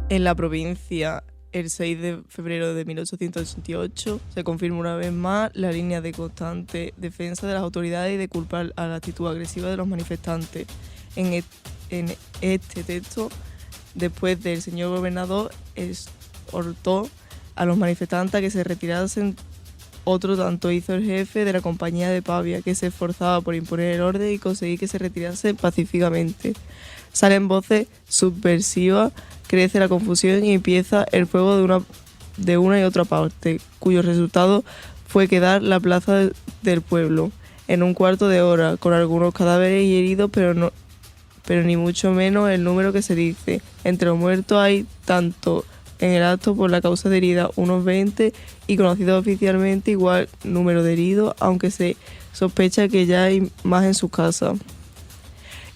En la provincia, el 6 de febrero de 1888, se confirma una vez más la línea de constante defensa de las autoridades y de culpar a la actitud agresiva de los manifestantes. En este texto, después del señor gobernador, exhortó a los manifestantes a que se retirasen. Otro tanto hizo el jefe de la compañía de Pavia, que se esforzaba por imponer el orden y conseguir que se retirase pacíficamente. Salen voces subversivas, crece la confusión y empieza el fuego de una y otra parte, cuyo resultado fue quedar la plaza del pueblo en un cuarto de hora, con algunos cadáveres y heridos, pero ni mucho menos el número que se dice. Entre los muertos hay tanto en el acto por la causa de herida unos 20 y conocidos oficialmente igual número de heridos, aunque se sospecha que ya hay más en sus casas.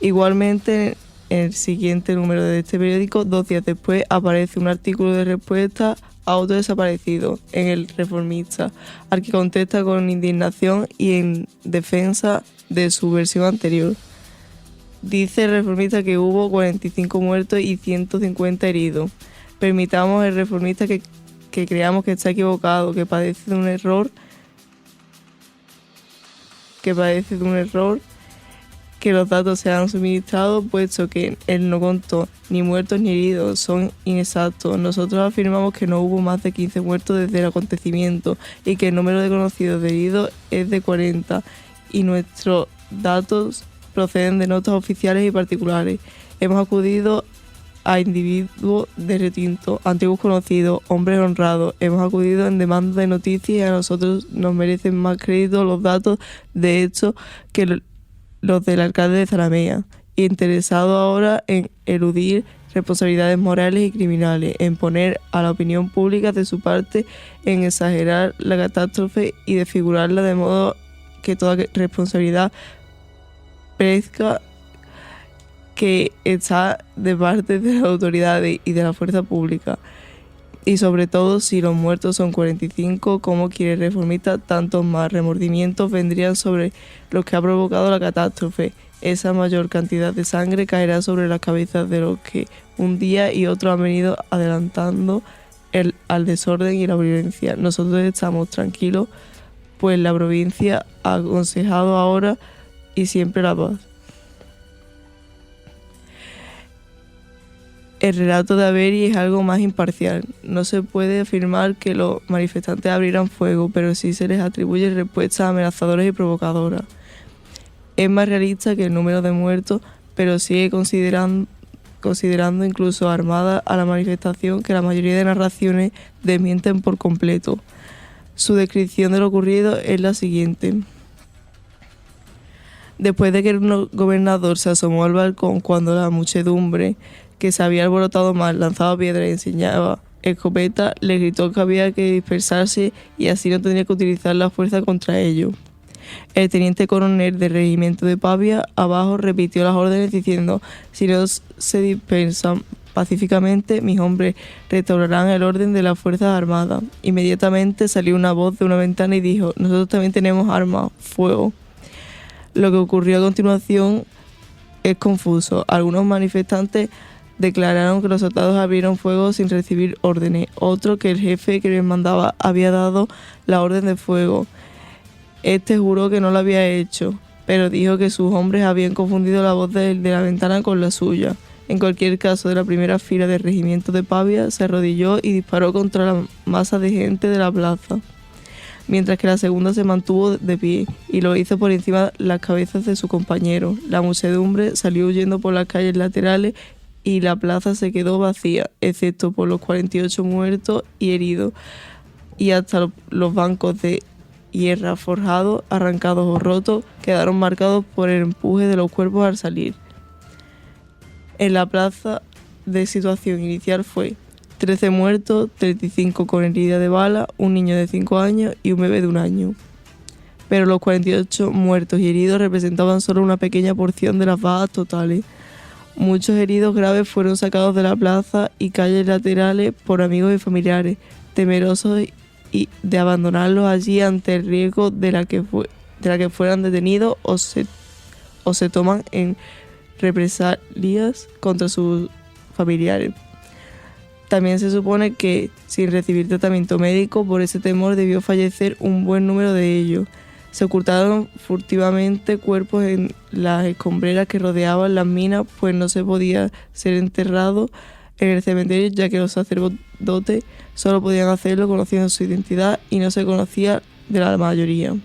Igualmente, en el siguiente número de este periódico, 2 días después, aparece un artículo de respuesta a otro desaparecido, en el Reformista, al que contesta con indignación y en defensa de su versión anterior. Dice el Reformista que hubo 45 muertos y 150 heridos. Permitamos al Reformista que creamos que está equivocado, que padece de un error, que los datos se han suministrado, puesto que él no contó ni muertos ni heridos, son inexactos. Nosotros afirmamos que no hubo más de 15 muertos desde el acontecimiento y que el número de conocidos de heridos es de 40, y nuestros datos proceden de notas oficiales y particulares. Hemos acudido a individuos de retinto, antiguos conocidos, hombres honrados. Hemos acudido en demanda de noticias y a nosotros nos merecen más crédito los datos de hecho que los del alcalde de Zalamea, interesado ahora en eludir responsabilidades morales y criminales, en poner a la opinión pública de su parte, en exagerar la catástrofe y desfigurarla de modo que toda responsabilidad parezca que está de parte de las autoridades y de la fuerza pública. Y sobre todo, si los muertos son 45, como quiere el Reformista, tantos más remordimientos vendrían sobre los que ha provocado la catástrofe, esa mayor cantidad de sangre caerá sobre las cabezas de los que un día y otro han venido adelantando al desorden y la violencia. Nosotros estamos tranquilos, pues la provincia ha aconsejado ahora y siempre la paz. El relato de Avery es algo más imparcial. No se puede afirmar que los manifestantes abrieran fuego, pero sí se les atribuye respuestas amenazadoras y provocadoras. Es más realista que el número de muertos, pero sigue considerando incluso armada a la manifestación, que la mayoría de narraciones desmienten por completo. Su descripción de lo ocurrido es la siguiente. Después de que el gobernador se asomó al balcón cuando la muchedumbre, que se había alborotado más, lanzaba piedras y enseñaba escopeta, le gritó que había que dispersarse y así no tendría que utilizar la fuerza contra ellos. El teniente coronel del regimiento de Pavia abajo repitió las órdenes diciendo: si no se dispersan pacíficamente, mis hombres restaurarán el orden de las fuerzas armadas. Inmediatamente salió una voz de una ventana y dijo: nosotros también tenemos armas, fuego. Lo que ocurrió a continuación es confuso. Algunos manifestantes declararon que los soldados abrieron fuego sin recibir órdenes, otro que el jefe que les mandaba había dado la orden de fuego. Este juró que no lo había hecho, pero dijo que sus hombres habían confundido la voz de la ventana con la suya. En cualquier caso, de la primera fila del regimiento de Pavia se arrodilló y disparó contra la masa de gente de la plaza, mientras que la segunda se mantuvo de pie y lo hizo por encima de las cabezas de su compañero. La muchedumbre salió huyendo por las calles laterales y la plaza se quedó vacía, excepto por los 48 muertos y heridos, y hasta los bancos de hierro forjado, arrancados o rotos, quedaron marcados por el empuje de los cuerpos al salir. En la plaza de situación inicial fue 13 muertos, 35 con herida de bala, un niño de 5 años y un bebé de 1 año. Pero los 48 muertos y heridos representaban solo una pequeña porción de las bajas totales. Muchos heridos graves fueron sacados de la plaza y calles laterales por amigos y familiares, temerosos y de abandonarlos allí ante el riesgo de la que fueran detenidos o se toman en represalias contra sus familiares. También se supone que, sin recibir tratamiento médico, por ese temor debió fallecer un buen número de ellos. Se ocultaron furtivamente cuerpos en las escombreras que rodeaban las minas, pues no se podía ser enterrado en el cementerio, ya que los sacerdotes solo podían hacerlo conociendo su identidad y no se conocía de la mayoría.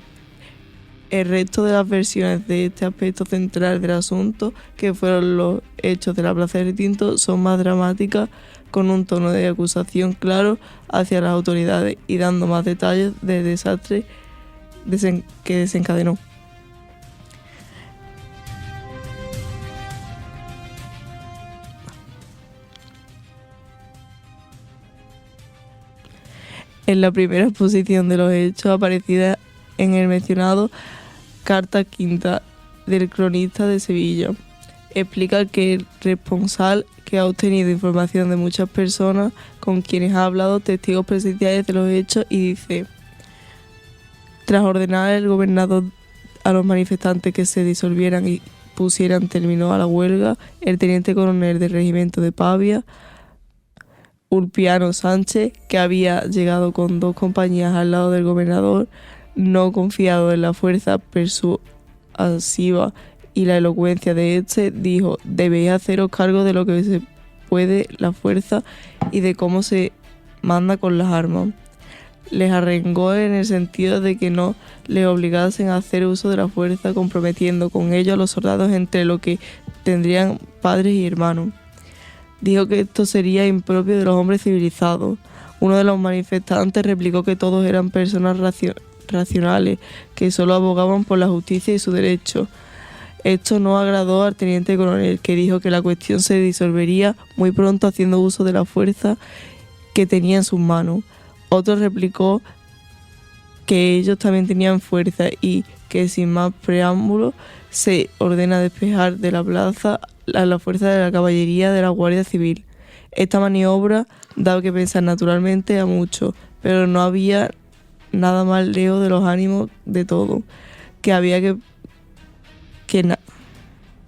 El resto de las versiones de este aspecto central del asunto, que fueron los hechos de la Plaza de Retinto, son más dramáticas, con un tono de acusación claro hacia las autoridades y dando más detalles del desastre que desencadenó. En la primera exposición de los hechos aparecida en el mencionado Carta Quinta del cronista de Sevilla, explica que el responsable, que ha obtenido información de muchas personas con quienes ha hablado, testigos presenciales de los hechos, y dice: tras ordenar el gobernador a los manifestantes que se disolvieran y pusieran término a la huelga, el teniente coronel del regimiento de Pavia, Ulpiano Sánchez, que había llegado con 2 compañías al lado del gobernador, no confiado en la fuerza persuasiva y la elocuencia de este, dijo: debéis haceros cargo de lo que se puede la fuerza y de cómo se manda con las armas. Les arengó en el sentido de que no les obligasen a hacer uso de la fuerza, comprometiendo con ello a los soldados entre lo que tendrían padres y hermanos. Dijo que esto sería impropio de los hombres civilizados. Uno de los manifestantes replicó que todos eran personas racionales, que solo abogaban por la justicia y su derecho. Esto no agradó al teniente coronel, que dijo que la cuestión se disolvería muy pronto haciendo uso de la fuerza que tenía en sus manos. Otro replicó que ellos también tenían fuerza y que sin más preámbulos se ordena despejar de la plaza a la fuerza de la caballería de la Guardia Civil. Esta maniobra daba que pensar naturalmente a muchos, pero no había nada más lejos de los ánimos de todos, que había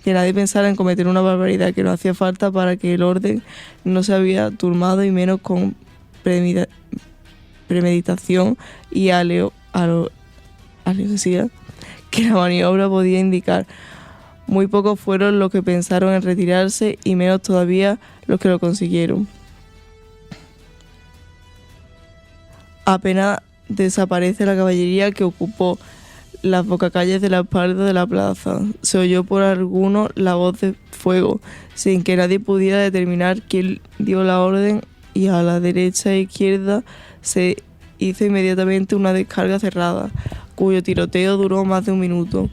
que nadie pensara en cometer una barbaridad que no hacía falta para que el orden no se había turmado, y menos con premeditación y alevosía que la maniobra podía indicar. Muy pocos fueron los que pensaron en retirarse, y menos todavía los que lo consiguieron. Apenas desaparece la caballería que ocupó las bocacalles de la espalda de la plaza, se oyó por algunos la voz de fuego, sin que nadie pudiera determinar quién dio la orden, y a la derecha e izquierda se hizo inmediatamente una descarga cerrada, cuyo tiroteo duró más de un minuto.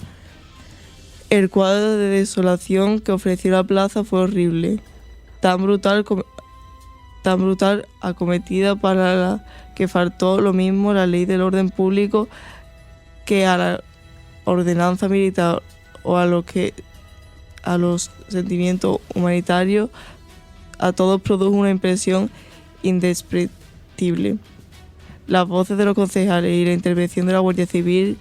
El cuadro de desolación que ofreció la plaza fue horrible, tan brutal acometida para la que faltó lo mismo la ley del orden público que a la ordenanza militar o a los sentimientos humanitarios. A todos produjo una impresión indescriptible. Las voces de los concejales y la intervención de la Guardia Civil,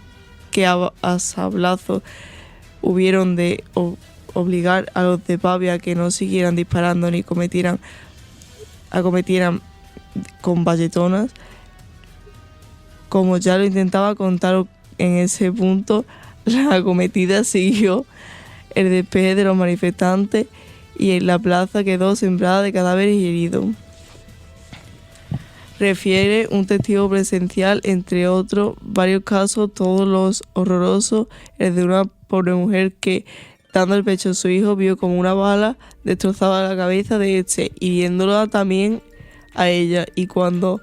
que a sablazos hubieron de obligar a los de Pavia a que no siguieran disparando ni acometieran con bayetonas, como ya lo intentaba contar en ese punto. La acometida siguió el despeje de los manifestantes, y en la plaza quedó sembrada de cadáveres y heridos. Refiere un testigo presencial, entre otros varios casos, todos los horrorosos, el de una pobre mujer que, dando el pecho a su hijo, vio como una bala destrozaba la cabeza de este, hiriéndola también a ella, y cuando,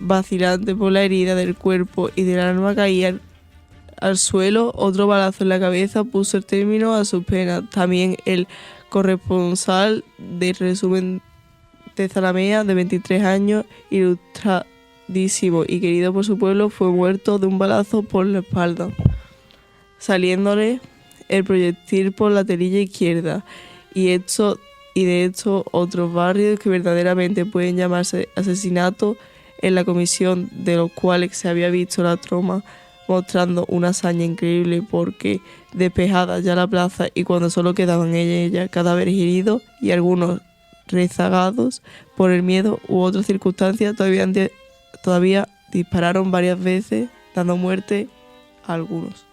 vacilante por la herida del cuerpo y del alma, caía al suelo, otro balazo en la cabeza puso el término a sus penas. También el corresponsal del resumen de Zalamea, de 23 años, ilustradísimo y querido por su pueblo, fue muerto de un balazo por la espalda, saliéndole el proyectil por la telilla izquierda. Y de hecho otros barrios que verdaderamente pueden llamarse asesinatos, en la comisión de los cuales se había visto la troma, mostrando una hazaña increíble, porque despejada ya la plaza y cuando solo quedaban en ella cadáveres heridos y algunos rezagados por el miedo u otras circunstancias, todavía dispararon varias veces, dando muerte a algunos.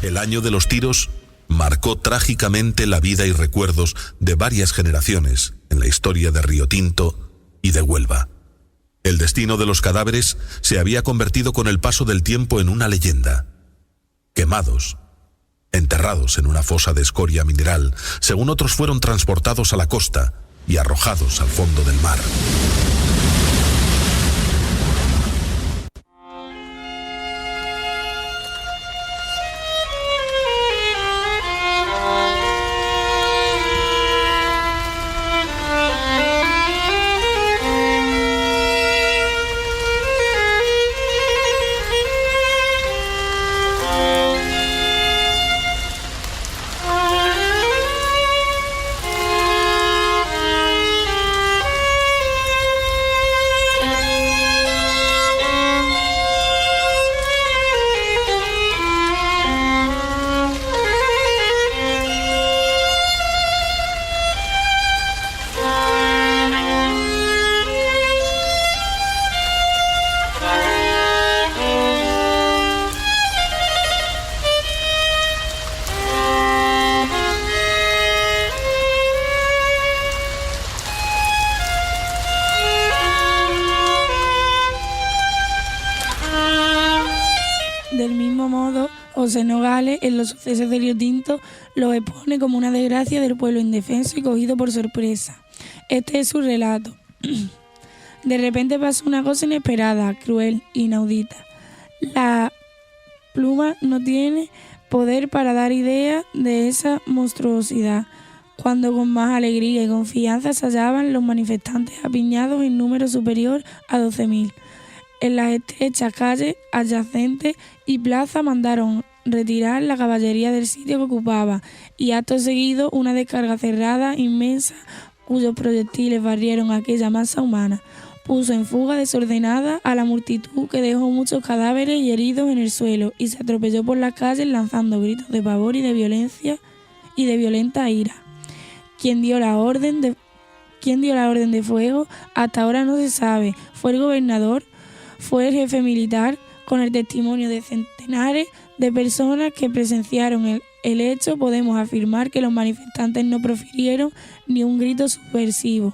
El año de los tiros marcó trágicamente la vida y recuerdos de varias generaciones en la historia de Río Tinto y de Huelva. El destino de los cadáveres se había convertido con el paso del tiempo en una leyenda. Quemados, enterrados en una fosa de escoria mineral, según otros fueron transportados a la costa y arrojados al fondo del mar. José Nogales, en los sucesos de Río Tinto, lo expone como una desgracia del pueblo indefenso y cogido por sorpresa. Este es su relato. De repente pasó una cosa inesperada, cruel, inaudita. La pluma no tiene poder para dar idea de esa monstruosidad, cuando con más alegría y confianza se hallaban los manifestantes apiñados en número superior a 12.000. En las estrechas calles adyacentes y plaza mandaron retirar la caballería del sitio que ocupaba, y acto seguido una descarga cerrada inmensa cuyos proyectiles barrieron aquella masa humana. puso en fuga desordenada a la multitud, que dejó muchos cadáveres y heridos en el suelo, y se atropelló por las calles lanzando gritos de pavor y de violencia y de violenta ira. ¿Quién dio la orden de fuego? Hasta ahora no se sabe. ¿Fue el gobernador? ¿Fue el jefe militar? Con el testimonio de centenares de personas que presenciaron el hecho, podemos afirmar que los manifestantes no profirieron ni un grito subversivo,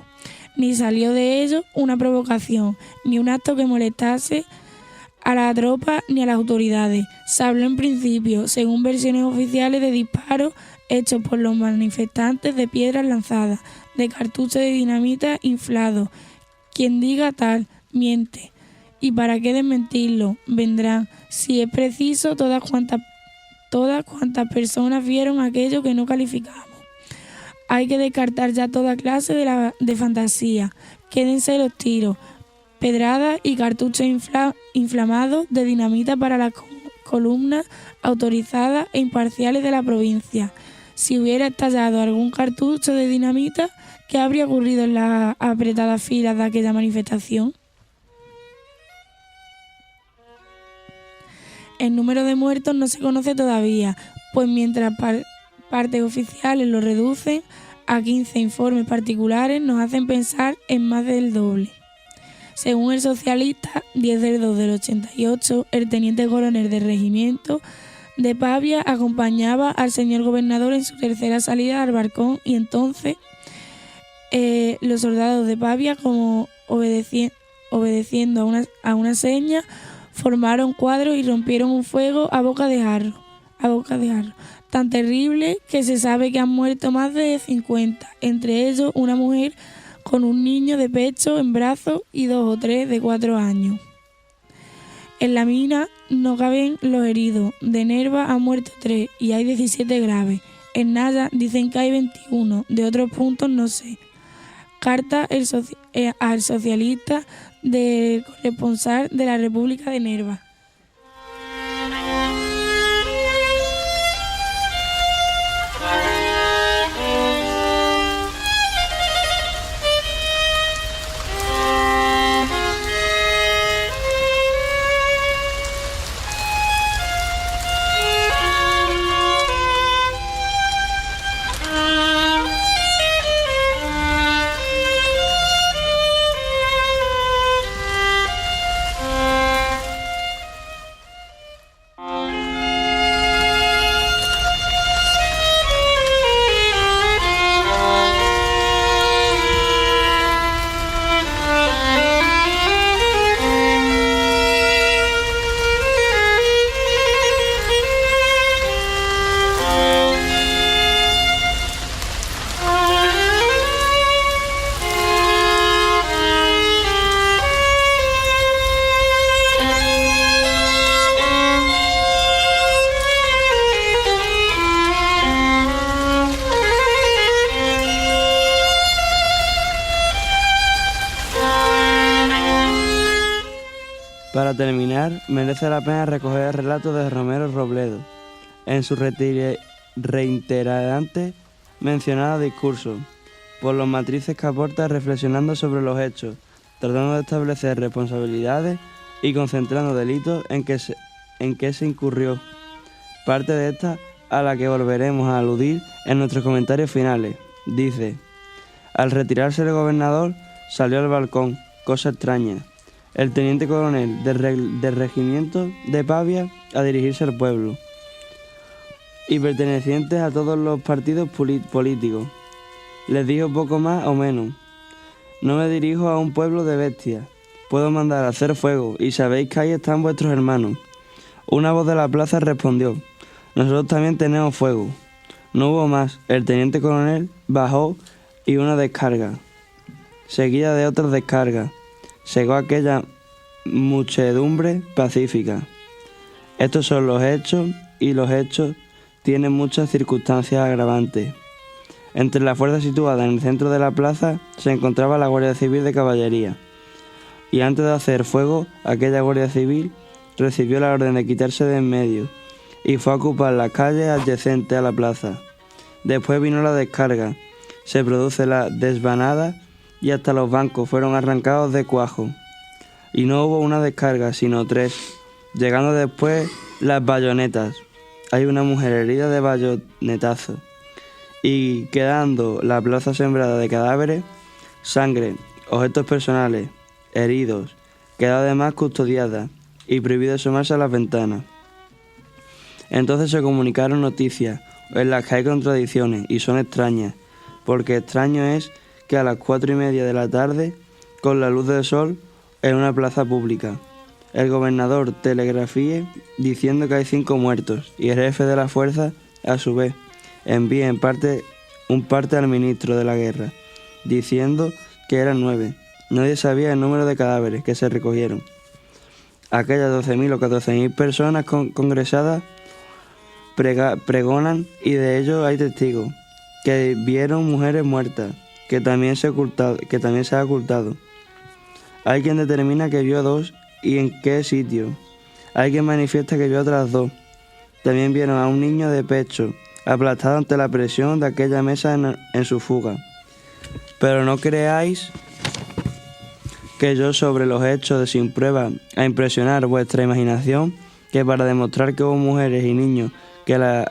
ni salió de ello una provocación, ni un acto que molestase a la tropa ni a las autoridades. Se habló en principio, según versiones oficiales, de disparos hechos por los manifestantes, de piedras lanzadas, de cartuchos de dinamita inflados. Quien diga tal, miente. ¿Y para qué desmentirlo? Vendrán, si es preciso, todas cuantas personas vieron aquello que no calificamos. Hay que descartar ya toda clase de fantasía. Quédense los tiros, pedradas y cartuchos inflamados de dinamita para las columnas autorizadas e imparciales de la provincia. Si hubiera estallado algún cartucho de dinamita, ¿qué habría ocurrido en las apretadas filas de aquella manifestación? El número de muertos no se conoce todavía, pues mientras partes oficiales lo reducen a 15, informes particulares nos hacen pensar en más del doble. Según el Socialista, 10 del 2 del 88, el teniente coronel del regimiento de Pavia acompañaba al señor gobernador en su tercera salida al balcón, y entonces los soldados de Pavia, como obedeciendo a una seña, formaron cuadros y rompieron un fuego a boca de jarro, tan terrible que se sabe que han muerto más de 50, entre ellos una mujer con un niño de pecho en brazos y 2 o 3 de 4 años. En la mina no caben los heridos. De Nerva han muerto 3 y hay 17 graves. En Naya dicen que hay 21, de otros puntos no sé. Carta al socialista del corresponsal de la República de Nerva. Para terminar, merece la pena recoger el relato de Romero Robledo, en su reiterante mencionado discurso, por los matices que aporta reflexionando sobre los hechos, tratando de establecer responsabilidades y concentrando delitos en que se incurrió. Parte de esta a la que volveremos a aludir en nuestros comentarios finales. Dice: al retirarse el gobernador, salió al balcón, cosa extraña, el teniente coronel del regimiento de Pavia a dirigirse al pueblo, y pertenecientes a todos los partidos políticos. Les dijo poco más o menos: no me dirijo a un pueblo de bestias, puedo mandar a hacer fuego, y sabéis que ahí están vuestros hermanos. Una voz de la plaza respondió: nosotros también tenemos fuego. No hubo más, el teniente coronel bajó y una descarga, seguida de otras descargas, llegó aquella muchedumbre pacífica. Estos son los hechos, y los hechos tienen muchas circunstancias agravantes. Entre las fuerzas situadas en el centro de la plaza se encontraba la Guardia Civil de Caballería, y antes de hacer fuego, aquella Guardia Civil recibió la orden de quitarse de en medio y fue a ocupar las calles adyacentes a la plaza. Después vino la descarga, se produce la desvanada y hasta los bancos fueron arrancados de cuajo. Y no hubo una descarga, sino 3, llegando después las bayonetas. Hay una mujer herida de bayonetazo, y quedando la plaza sembrada de cadáveres, sangre, objetos personales, heridos, quedó además custodiada y prohibido asomarse a las ventanas. Entonces se comunicaron noticias en las que hay contradicciones y son extrañas, porque extraño es que a las 4:30 de la tarde, con la luz del sol, en una plaza pública, el gobernador telegrafíe diciendo que hay 5 muertos y el jefe de la fuerza, a su vez, envía un parte al ministro de la guerra, diciendo que eran 9. Nadie sabía el número de cadáveres que se recogieron. Aquellas 12.000 o 14.000 personas congresadas pregonan, y de ello hay testigos, que vieron mujeres muertas, que también se ha ocultado. Hay quien determina que vio 2 y en qué sitio. Hay quien manifiesta que vio otras 2. También vieron a un niño de pecho, aplastado ante la presión de aquella mesa en su fuga. Pero no creáis que yo sobre los hechos de sin prueba a impresionar vuestra imaginación, que para demostrar que hubo mujeres y niños que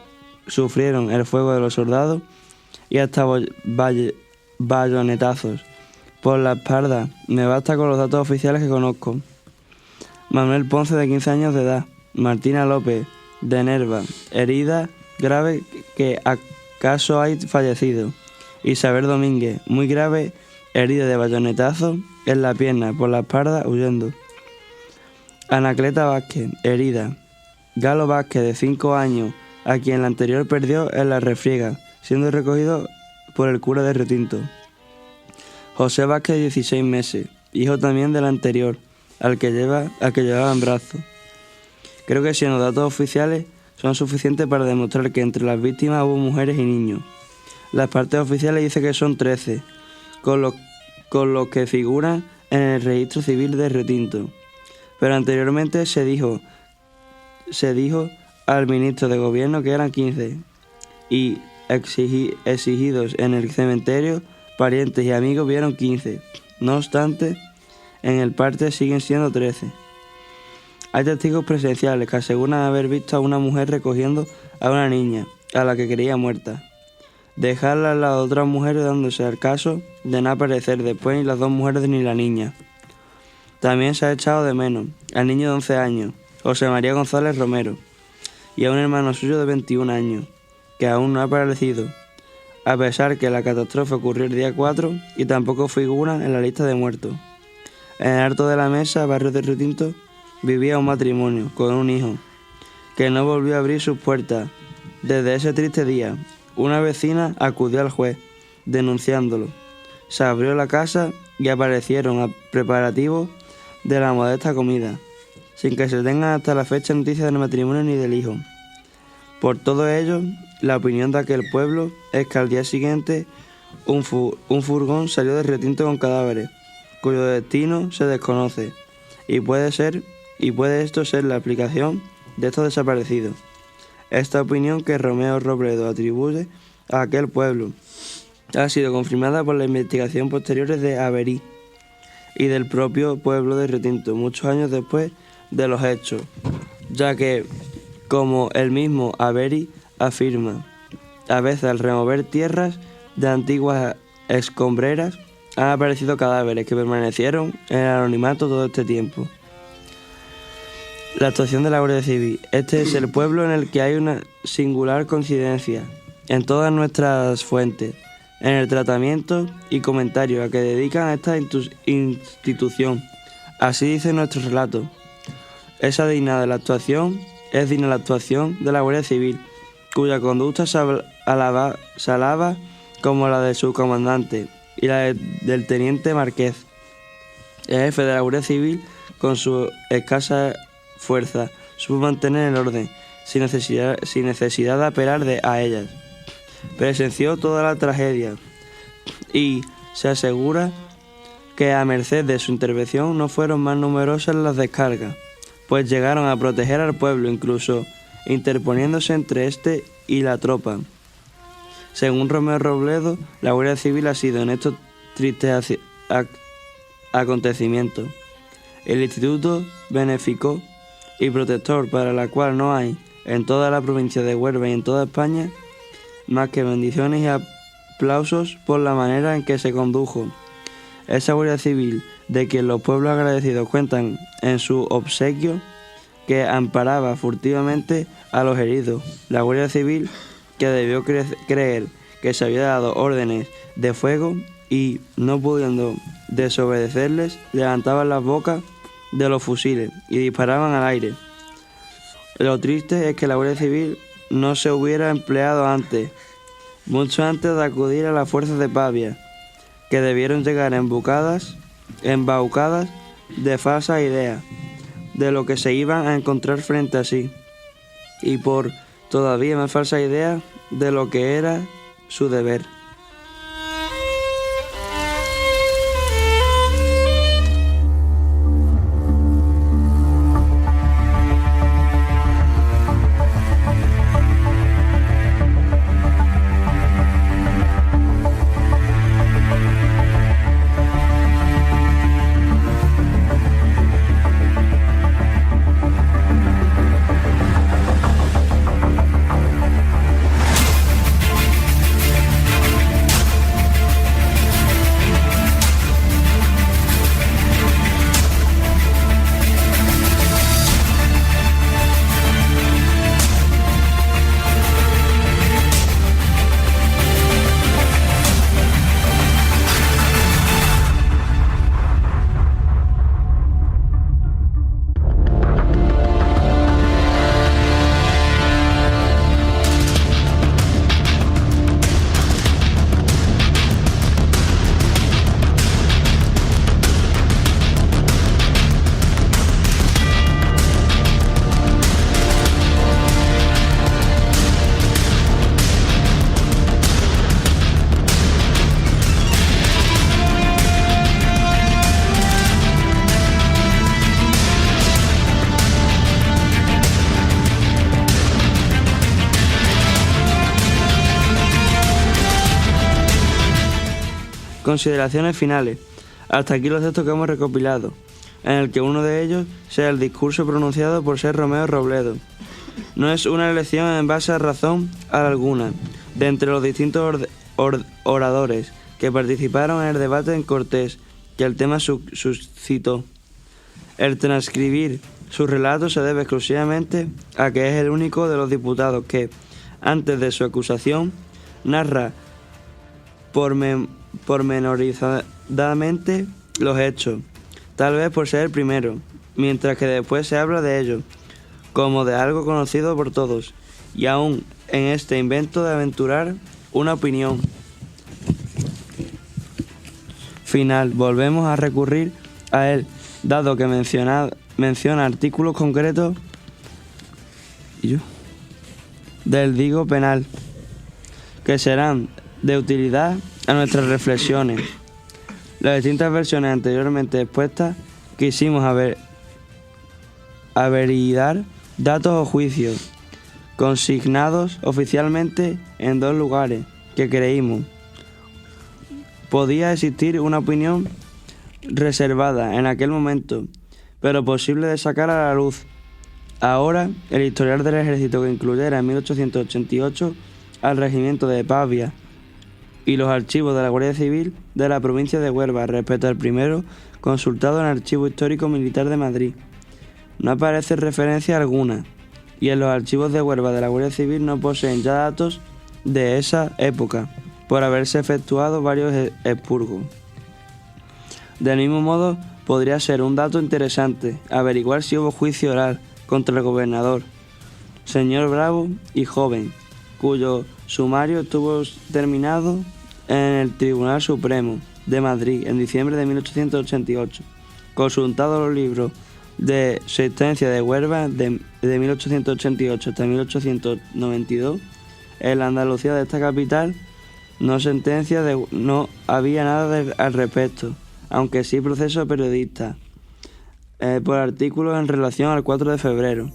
sufrieron el fuego de los soldados y hasta bayonetazos por la espalda, me basta con los datos oficiales que conozco. Manuel Ponce, de 15 años de edad. Martina López, de Nerva, herida grave que acaso hay fallecido. Isabel Domínguez, muy grave, herida de bayonetazo en la pierna, por la espalda, huyendo. Anacleta Vázquez, herida. Galo Vázquez, de 5 años, a quien la anterior perdió en la refriega, siendo recogido por el cura de Retinto. José Vázquez, de 16 meses, hijo también del anterior, al que llevaba en brazos. Creo que si los datos oficiales son suficientes para demostrar que entre las víctimas hubo mujeres y niños. Las partes oficiales dicen que son 13, con los que figuran en el registro civil de Retinto. Pero anteriormente se dijo al ministro de gobierno que eran 15, y exigidos en el cementerio, parientes y amigos vieron 15. No obstante, en el parte siguen siendo 13. Hay testigos presenciales que aseguran haber visto a una mujer recogiendo a una niña, a la que creía muerta, dejarla al lado de otras mujeres, dándose al caso de no aparecer después ni las 2 mujeres ni la niña. También se ha echado de menos al niño de 11 años, José María González Romero, y a un hermano suyo de 21 años, que aún no ha aparecido, a pesar que la catástrofe ocurrió el día 4 y tampoco figura en la lista de muertos. En el Alto de la Mesa, barrio de Retinto, vivía un matrimonio con un hijo, que no volvió a abrir sus puertas. Desde ese triste día, una vecina acudió al juez, denunciándolo. Se abrió la casa y aparecieron preparativos de la modesta comida, sin que se tengan hasta la fecha noticias del matrimonio ni del hijo. Por todo ello, la opinión de aquel pueblo es que al día siguiente un furgón salió de Retinto con cadáveres, cuyo destino se desconoce, y puede esto ser la explicación de estos desaparecidos. Esta opinión que Romeo Robledo atribuye a aquel pueblo ha sido confirmada por la investigación posteriores de Averí y del propio pueblo de Retinto, muchos años después de los hechos, ya que, como el mismo Averí afirma, a veces al remover tierras de antiguas escombreras han aparecido cadáveres que permanecieron en el anonimato todo este tiempo. La actuación de la Guardia Civil. Este es el pueblo en el que hay una singular coincidencia en todas nuestras fuentes, en el tratamiento y comentario a que dedican a esta institución. Así dice nuestro relato. Es digna la actuación de la Guardia Civil, cuya conducta se alaba como la de su comandante y la del teniente Márquez. El jefe de la Guardia Civil, con su escasa fuerza, supo mantener el orden, sin necesidad de apelar a ellas. Presenció toda la tragedia y se asegura que a merced de su intervención no fueron más numerosas las descargas, pues llegaron a proteger al pueblo, incluso interponiéndose entre este y la tropa. Según Romeo Robledo, la Guardia Civil ha sido en estos tristes acontecimientos. El Instituto Benéfico y Protector, para la cual no hay en toda la provincia de Huelva y en toda España más que bendiciones y aplausos por la manera en que se condujo esa Guardia Civil, de quien los pueblos agradecidos cuentan en su obsequio, que amparaba furtivamente a los heridos. La Guardia Civil, que debió creer que se había dado órdenes de fuego y, no pudiendo desobedecerles, levantaban las bocas de los fusiles y disparaban al aire. Lo triste es que la Guardia Civil no se hubiera empleado antes, mucho antes de acudir a las fuerzas de Pavia, que debieron llegar embaucadas de falsas ideas de lo que se iban a encontrar frente a sí, y por todavía más falsas ideas de lo que era su deber. Consideraciones finales. Hasta aquí los textos que hemos recopilado, en el que uno de ellos sea el discurso pronunciado por Ser Romeo Robledo. No es una elección en base a razón alguna, de entre los distintos oradores que participaron en el debate en Cortes que el tema suscitó. El transcribir su relato se debe exclusivamente a que es el único de los diputados que, antes de su acusación, narra pormenorizadamente los hechos, tal vez por ser el primero, mientras que después se habla de ellos como de algo conocido por todos, y aún en este invento de aventurar una opinión final volvemos a recurrir a él, dado que menciona artículos concretos del Digo Penal que serán de utilidad a nuestras reflexiones. Las distintas versiones anteriormente expuestas quisimos averiguar datos o juicios consignados oficialmente en dos lugares que creímos podía existir una opinión reservada en aquel momento, pero posible de sacar a la luz. Ahora, el historial del ejército que incluyera en 1888 al regimiento de Pavia y los archivos de la Guardia Civil de la provincia de Huelva respecto al primero consultado en el Archivo Histórico Militar de Madrid. No aparece referencia alguna, y en los archivos de Huelva de la Guardia Civil no poseen ya datos de esa época, por haberse efectuado varios expurgos. Del mismo modo, podría ser un dato interesante averiguar si hubo juicio oral contra el gobernador, señor Bravo y joven, cuyo sumario estuvo terminado en el Tribunal Supremo de Madrid en diciembre de 1888. Consultado los libros de sentencia de Huelva de 1888 hasta 1892, en la Andalucía de esta capital no había nada al respecto, aunque sí proceso periodista por artículos en relación al 4 de febrero.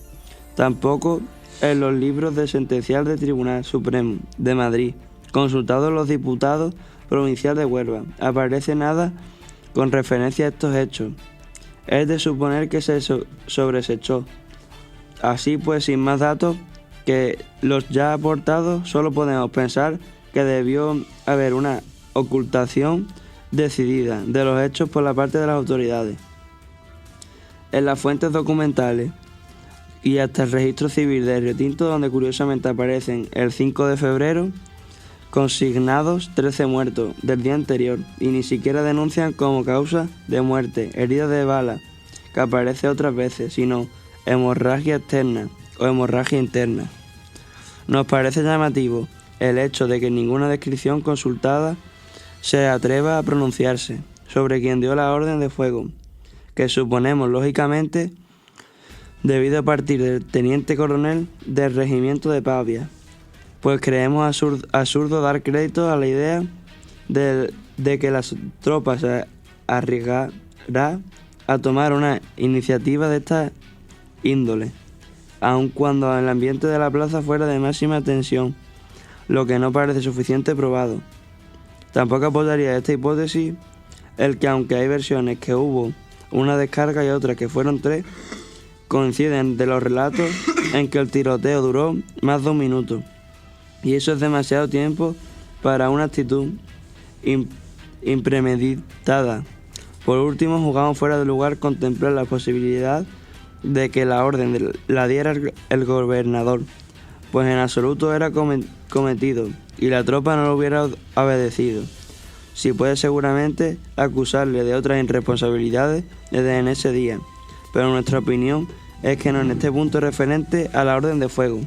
Tampoco en los libros de sentencial del Tribunal Supremo de Madrid, consultados los diputados provinciales de Huelva, aparece nada con referencia a estos hechos. Es de suponer que se sobresechó. Así pues, sin más datos que los ya aportados, solo podemos pensar que debió haber una ocultación decidida de los hechos por la parte de las autoridades. En las fuentes documentales y hasta el registro civil de Río Tinto, donde curiosamente aparecen el 5 de febrero, consignados 13 muertos del día anterior, y ni siquiera denuncian como causa de muerte heridas de bala, que aparece otras veces, sino hemorragia externa o hemorragia interna. Nos parece llamativo el hecho de que ninguna descripción consultada se atreva a pronunciarse sobre quien dio la orden de fuego, que suponemos lógicamente debido a partir del teniente coronel del regimiento de Pavia, pues creemos absurdo dar crédito a la idea de que las tropas se arriesgará a tomar una iniciativa de esta índole, aun cuando el ambiente de la plaza fuera de máxima tensión, lo que no parece suficiente probado. Tampoco apoyaría esta hipótesis el que, aunque hay versiones que hubo una descarga y otras que fueron 3, coinciden de los relatos en que el tiroteo duró más de 1 minuto, y eso es demasiado tiempo para una actitud impremeditada. Por último, jugamos fuera de lugar contemplar la posibilidad de que la orden la diera el gobernador, pues en absoluto era cometido y la tropa no lo hubiera obedecido. Si puede seguramente acusarle de otras irresponsabilidades desde en ese día, pero nuestra opinión es que no en este punto referente a la orden de fuego.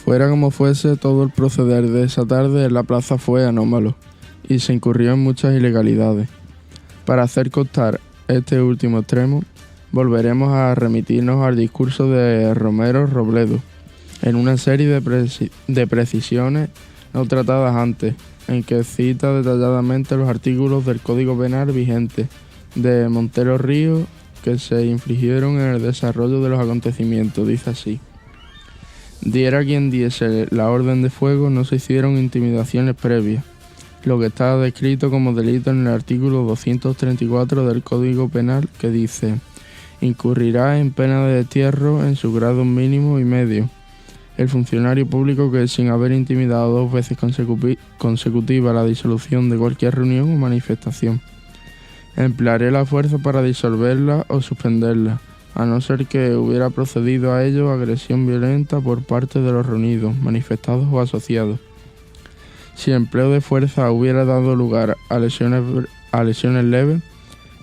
Fuera como fuese, todo el proceder de esa tarde en la plaza fue anómalo y se incurrió en muchas ilegalidades. Para hacer constar este último extremo, volveremos a remitirnos al discurso de Romero Robledo, en una serie de precisiones no tratadas antes, en que cita detalladamente los artículos del Código Penal vigente de Montero Ríos que se infligieron en el desarrollo de los acontecimientos. Dice así: diera quien diese la orden de fuego, no se hicieron intimidaciones previas, lo que está descrito como delito en el artículo 234 del Código Penal, que dice: incurrirá en pena de destierro en su grado mínimo y medio el funcionario público que, sin haber intimidado 2 veces consecutivas la disolución de cualquier reunión o manifestación, emplearé la fuerza para disolverla o suspenderla, a no ser que hubiera procedido a ello agresión violenta por parte de los reunidos, manifestados o asociados. Si el empleo de fuerza hubiera dado lugar a lesiones leves,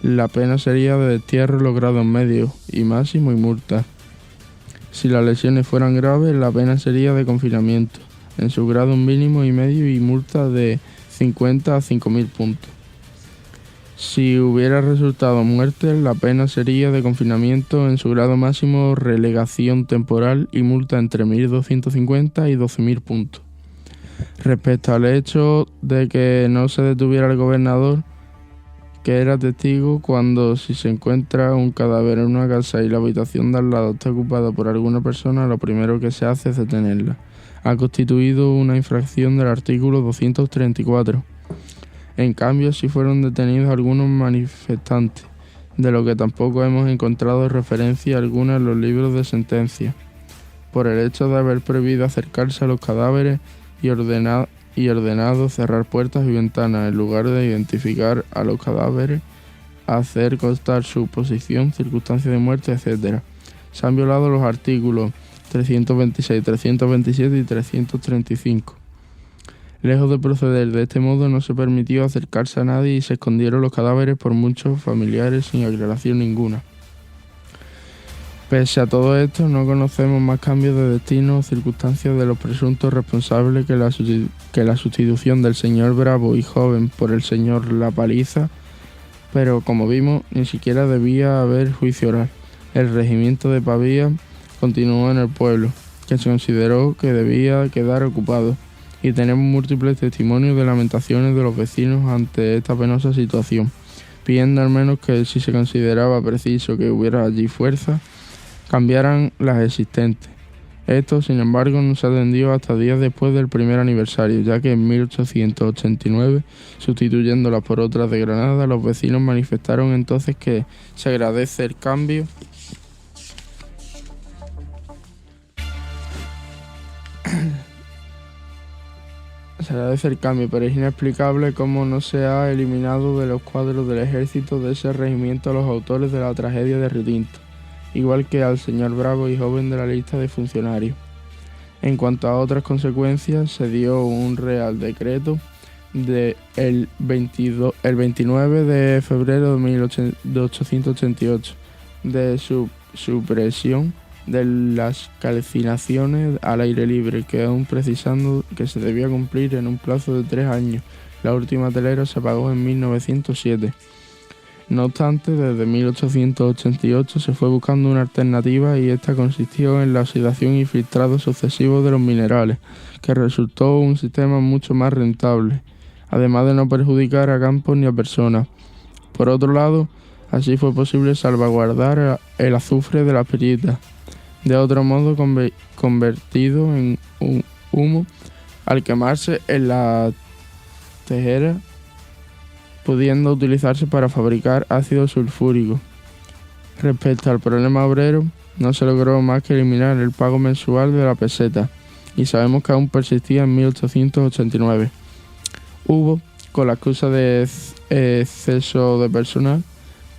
la pena sería de destierro en los grados medios y máximo y multa. Si las lesiones fueran graves, la pena sería de confinamiento, en su grado mínimo y medio y multa de 50 a 5.000 puntos. Si hubiera resultado muerte, la pena sería de confinamiento en su grado máximo, relegación temporal y multa entre 1.250 y 12.000 puntos. Respecto al hecho de que no se detuviera al gobernador, que era testigo cuando, si se encuentra un cadáver en una casa y la habitación de al lado está ocupada por alguna persona, lo primero que se hace es detenerla. Ha constituido una infracción del artículo 234. En cambio, si fueron detenidos algunos manifestantes, de lo que tampoco hemos encontrado referencia alguna en los libros de sentencia, por el hecho de haber prohibido acercarse a los cadáveres y ordenado cerrar puertas y ventanas en lugar de identificar a los cadáveres hacer constar su posición, circunstancias de muerte, etc. Se han violado los artículos 326, 327 y 335. Lejos de proceder de este modo, no se permitió acercarse a nadie y se escondieron los cadáveres por muchos familiares sin aclaración ninguna. Pese a todo esto, no conocemos más cambios de destino o circunstancias de los presuntos responsables que la sustitución del señor Bravo y Joven por el señor La Paliza, pero como vimos, ni siquiera debía haber juicio oral. El regimiento de Pavía continuó en el pueblo, que se consideró que debía quedar ocupado, y tenemos múltiples testimonios de lamentaciones de los vecinos ante esta penosa situación, pidiendo al menos que, si se consideraba preciso que hubiera allí fuerza, cambiaran las existentes. Esto, sin embargo, no se atendió hasta días después del primer aniversario, ya que en 1889, sustituyéndolas por otras de Granada, los vecinos manifestaron entonces que se agradece el cambio pero es inexplicable cómo no se ha eliminado de los cuadros del ejército de ese regimiento a los autores de la tragedia de Retinto, igual que al señor Bravo y Joven de la lista de funcionarios. En cuanto a otras consecuencias, se dio un real decreto el 29 de febrero de 1888 de supresión de las calcinaciones al aire libre, que aún precisando que se debía cumplir en un plazo de 3 años. La última telera se pagó en 1907. No obstante, desde 1888 se fue buscando una alternativa y esta consistió en la oxidación y filtrado sucesivo de los minerales, que resultó un sistema mucho más rentable, además de no perjudicar a campos ni a personas. Por otro lado, así fue posible salvaguardar el azufre de las perillas, de otro modo convertido en un humo al quemarse en la tejera, pudiendo utilizarse para fabricar ácido sulfúrico. Respecto al problema obrero, no se logró más que eliminar el pago mensual de la peseta, y sabemos que aún persistía en 1889. Hubo, con la excusa de exceso de personal,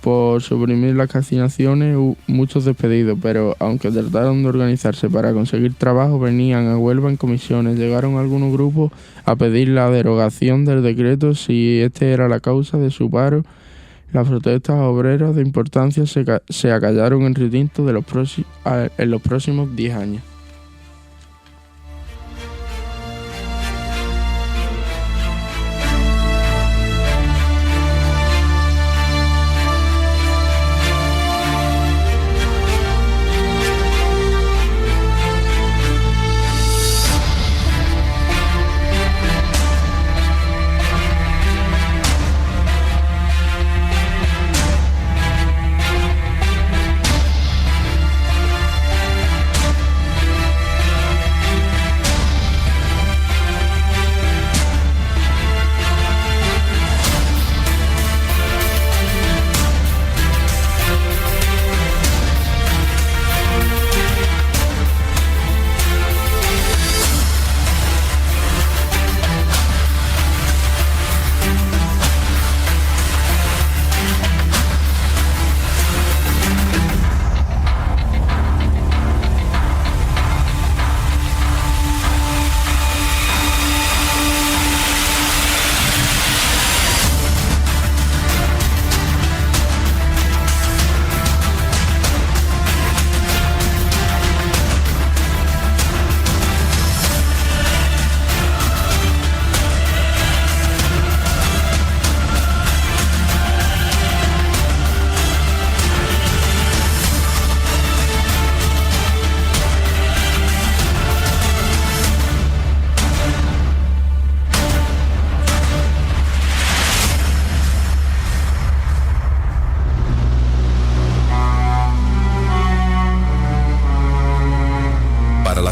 por suprimir las calcinaciones, muchos despedidos, pero aunque trataron de organizarse para conseguir trabajo, venían a Huelva en comisiones. Llegaron algunos grupos a pedir la derogación del decreto si este era la causa de su paro. Las protestas obreras de importancia se acallaron en Retinto en los próximos 10 años.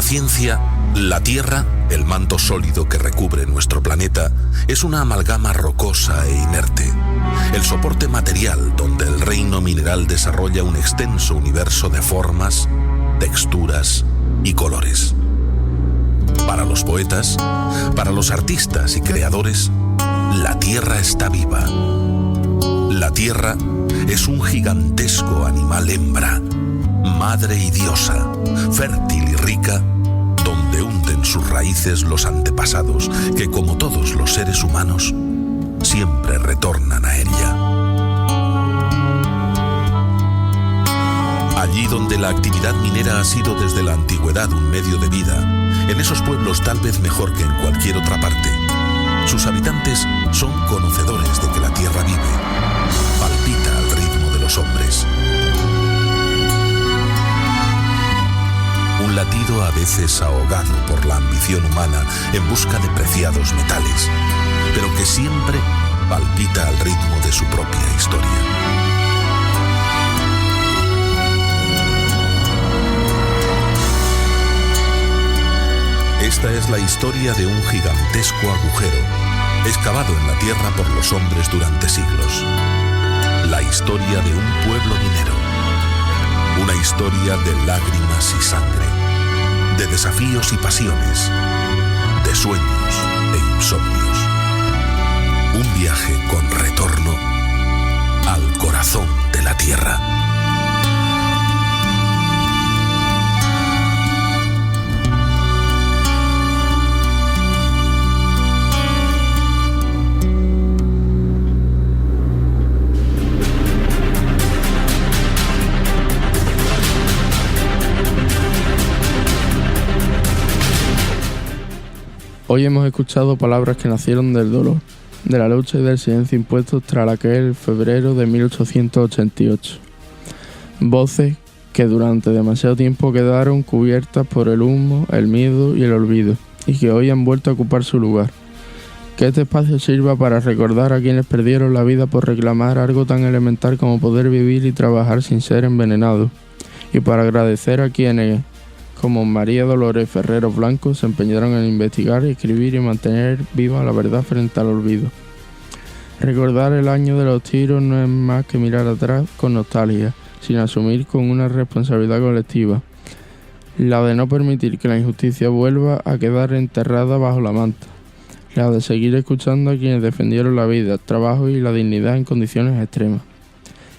ciencia, la Tierra, el manto sólido que recubre nuestro planeta, es una amalgama rocosa e inerte, el soporte material donde el reino mineral desarrolla un extenso universo de formas, texturas y colores. Para los poetas, para los artistas y creadores, la Tierra está viva. La Tierra es un gigantesco animal hembra, madre y diosa, fértil y rica, donde hunden sus raíces los antepasados que, como todos los seres humanos, siempre retornan a ella. Allí donde la actividad minera ha sido desde la antigüedad un medio de vida, en esos pueblos tal vez mejor que en cualquier otra parte, sus habitantes son conocedores de que la tierra vive, palpita al ritmo de los hombres. Un latido a veces ahogado por la ambición humana en busca de preciados metales, pero que siempre palpita al ritmo de su propia historia. Esta es la historia de un gigantesco agujero, excavado en la tierra por los hombres durante siglos. La historia de un pueblo minero. Una historia de lágrimas y sangre, de desafíos y pasiones, de sueños e insomnios. Un viaje con retorno al corazón de la tierra. Hoy hemos escuchado palabras que nacieron del dolor, de la lucha y del silencio impuestos tras aquel febrero de 1888. Voces que durante demasiado tiempo quedaron cubiertas por el humo, el miedo y el olvido, y que hoy han vuelto a ocupar su lugar. Que este espacio sirva para recordar a quienes perdieron la vida por reclamar algo tan elemental como poder vivir y trabajar sin ser envenenados, y para agradecer a quienes, como María Dolores Ferrero Blanco, se empeñaron en investigar, escribir y mantener viva la verdad frente al olvido. Recordar el año de los tiros no es más que mirar atrás con nostalgia, sin asumir con una responsabilidad colectiva, la de no permitir que la injusticia vuelva a quedar enterrada bajo la manta, la de seguir escuchando a quienes defendieron la vida, el trabajo y la dignidad en condiciones extremas.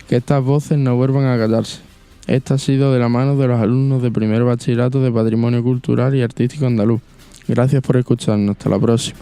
Que estas voces no vuelvan a callarse. Esta ha sido de la mano de los alumnos de primer bachillerato de Patrimonio Cultural y Artístico Andaluz. Gracias por escucharnos. Hasta la próxima.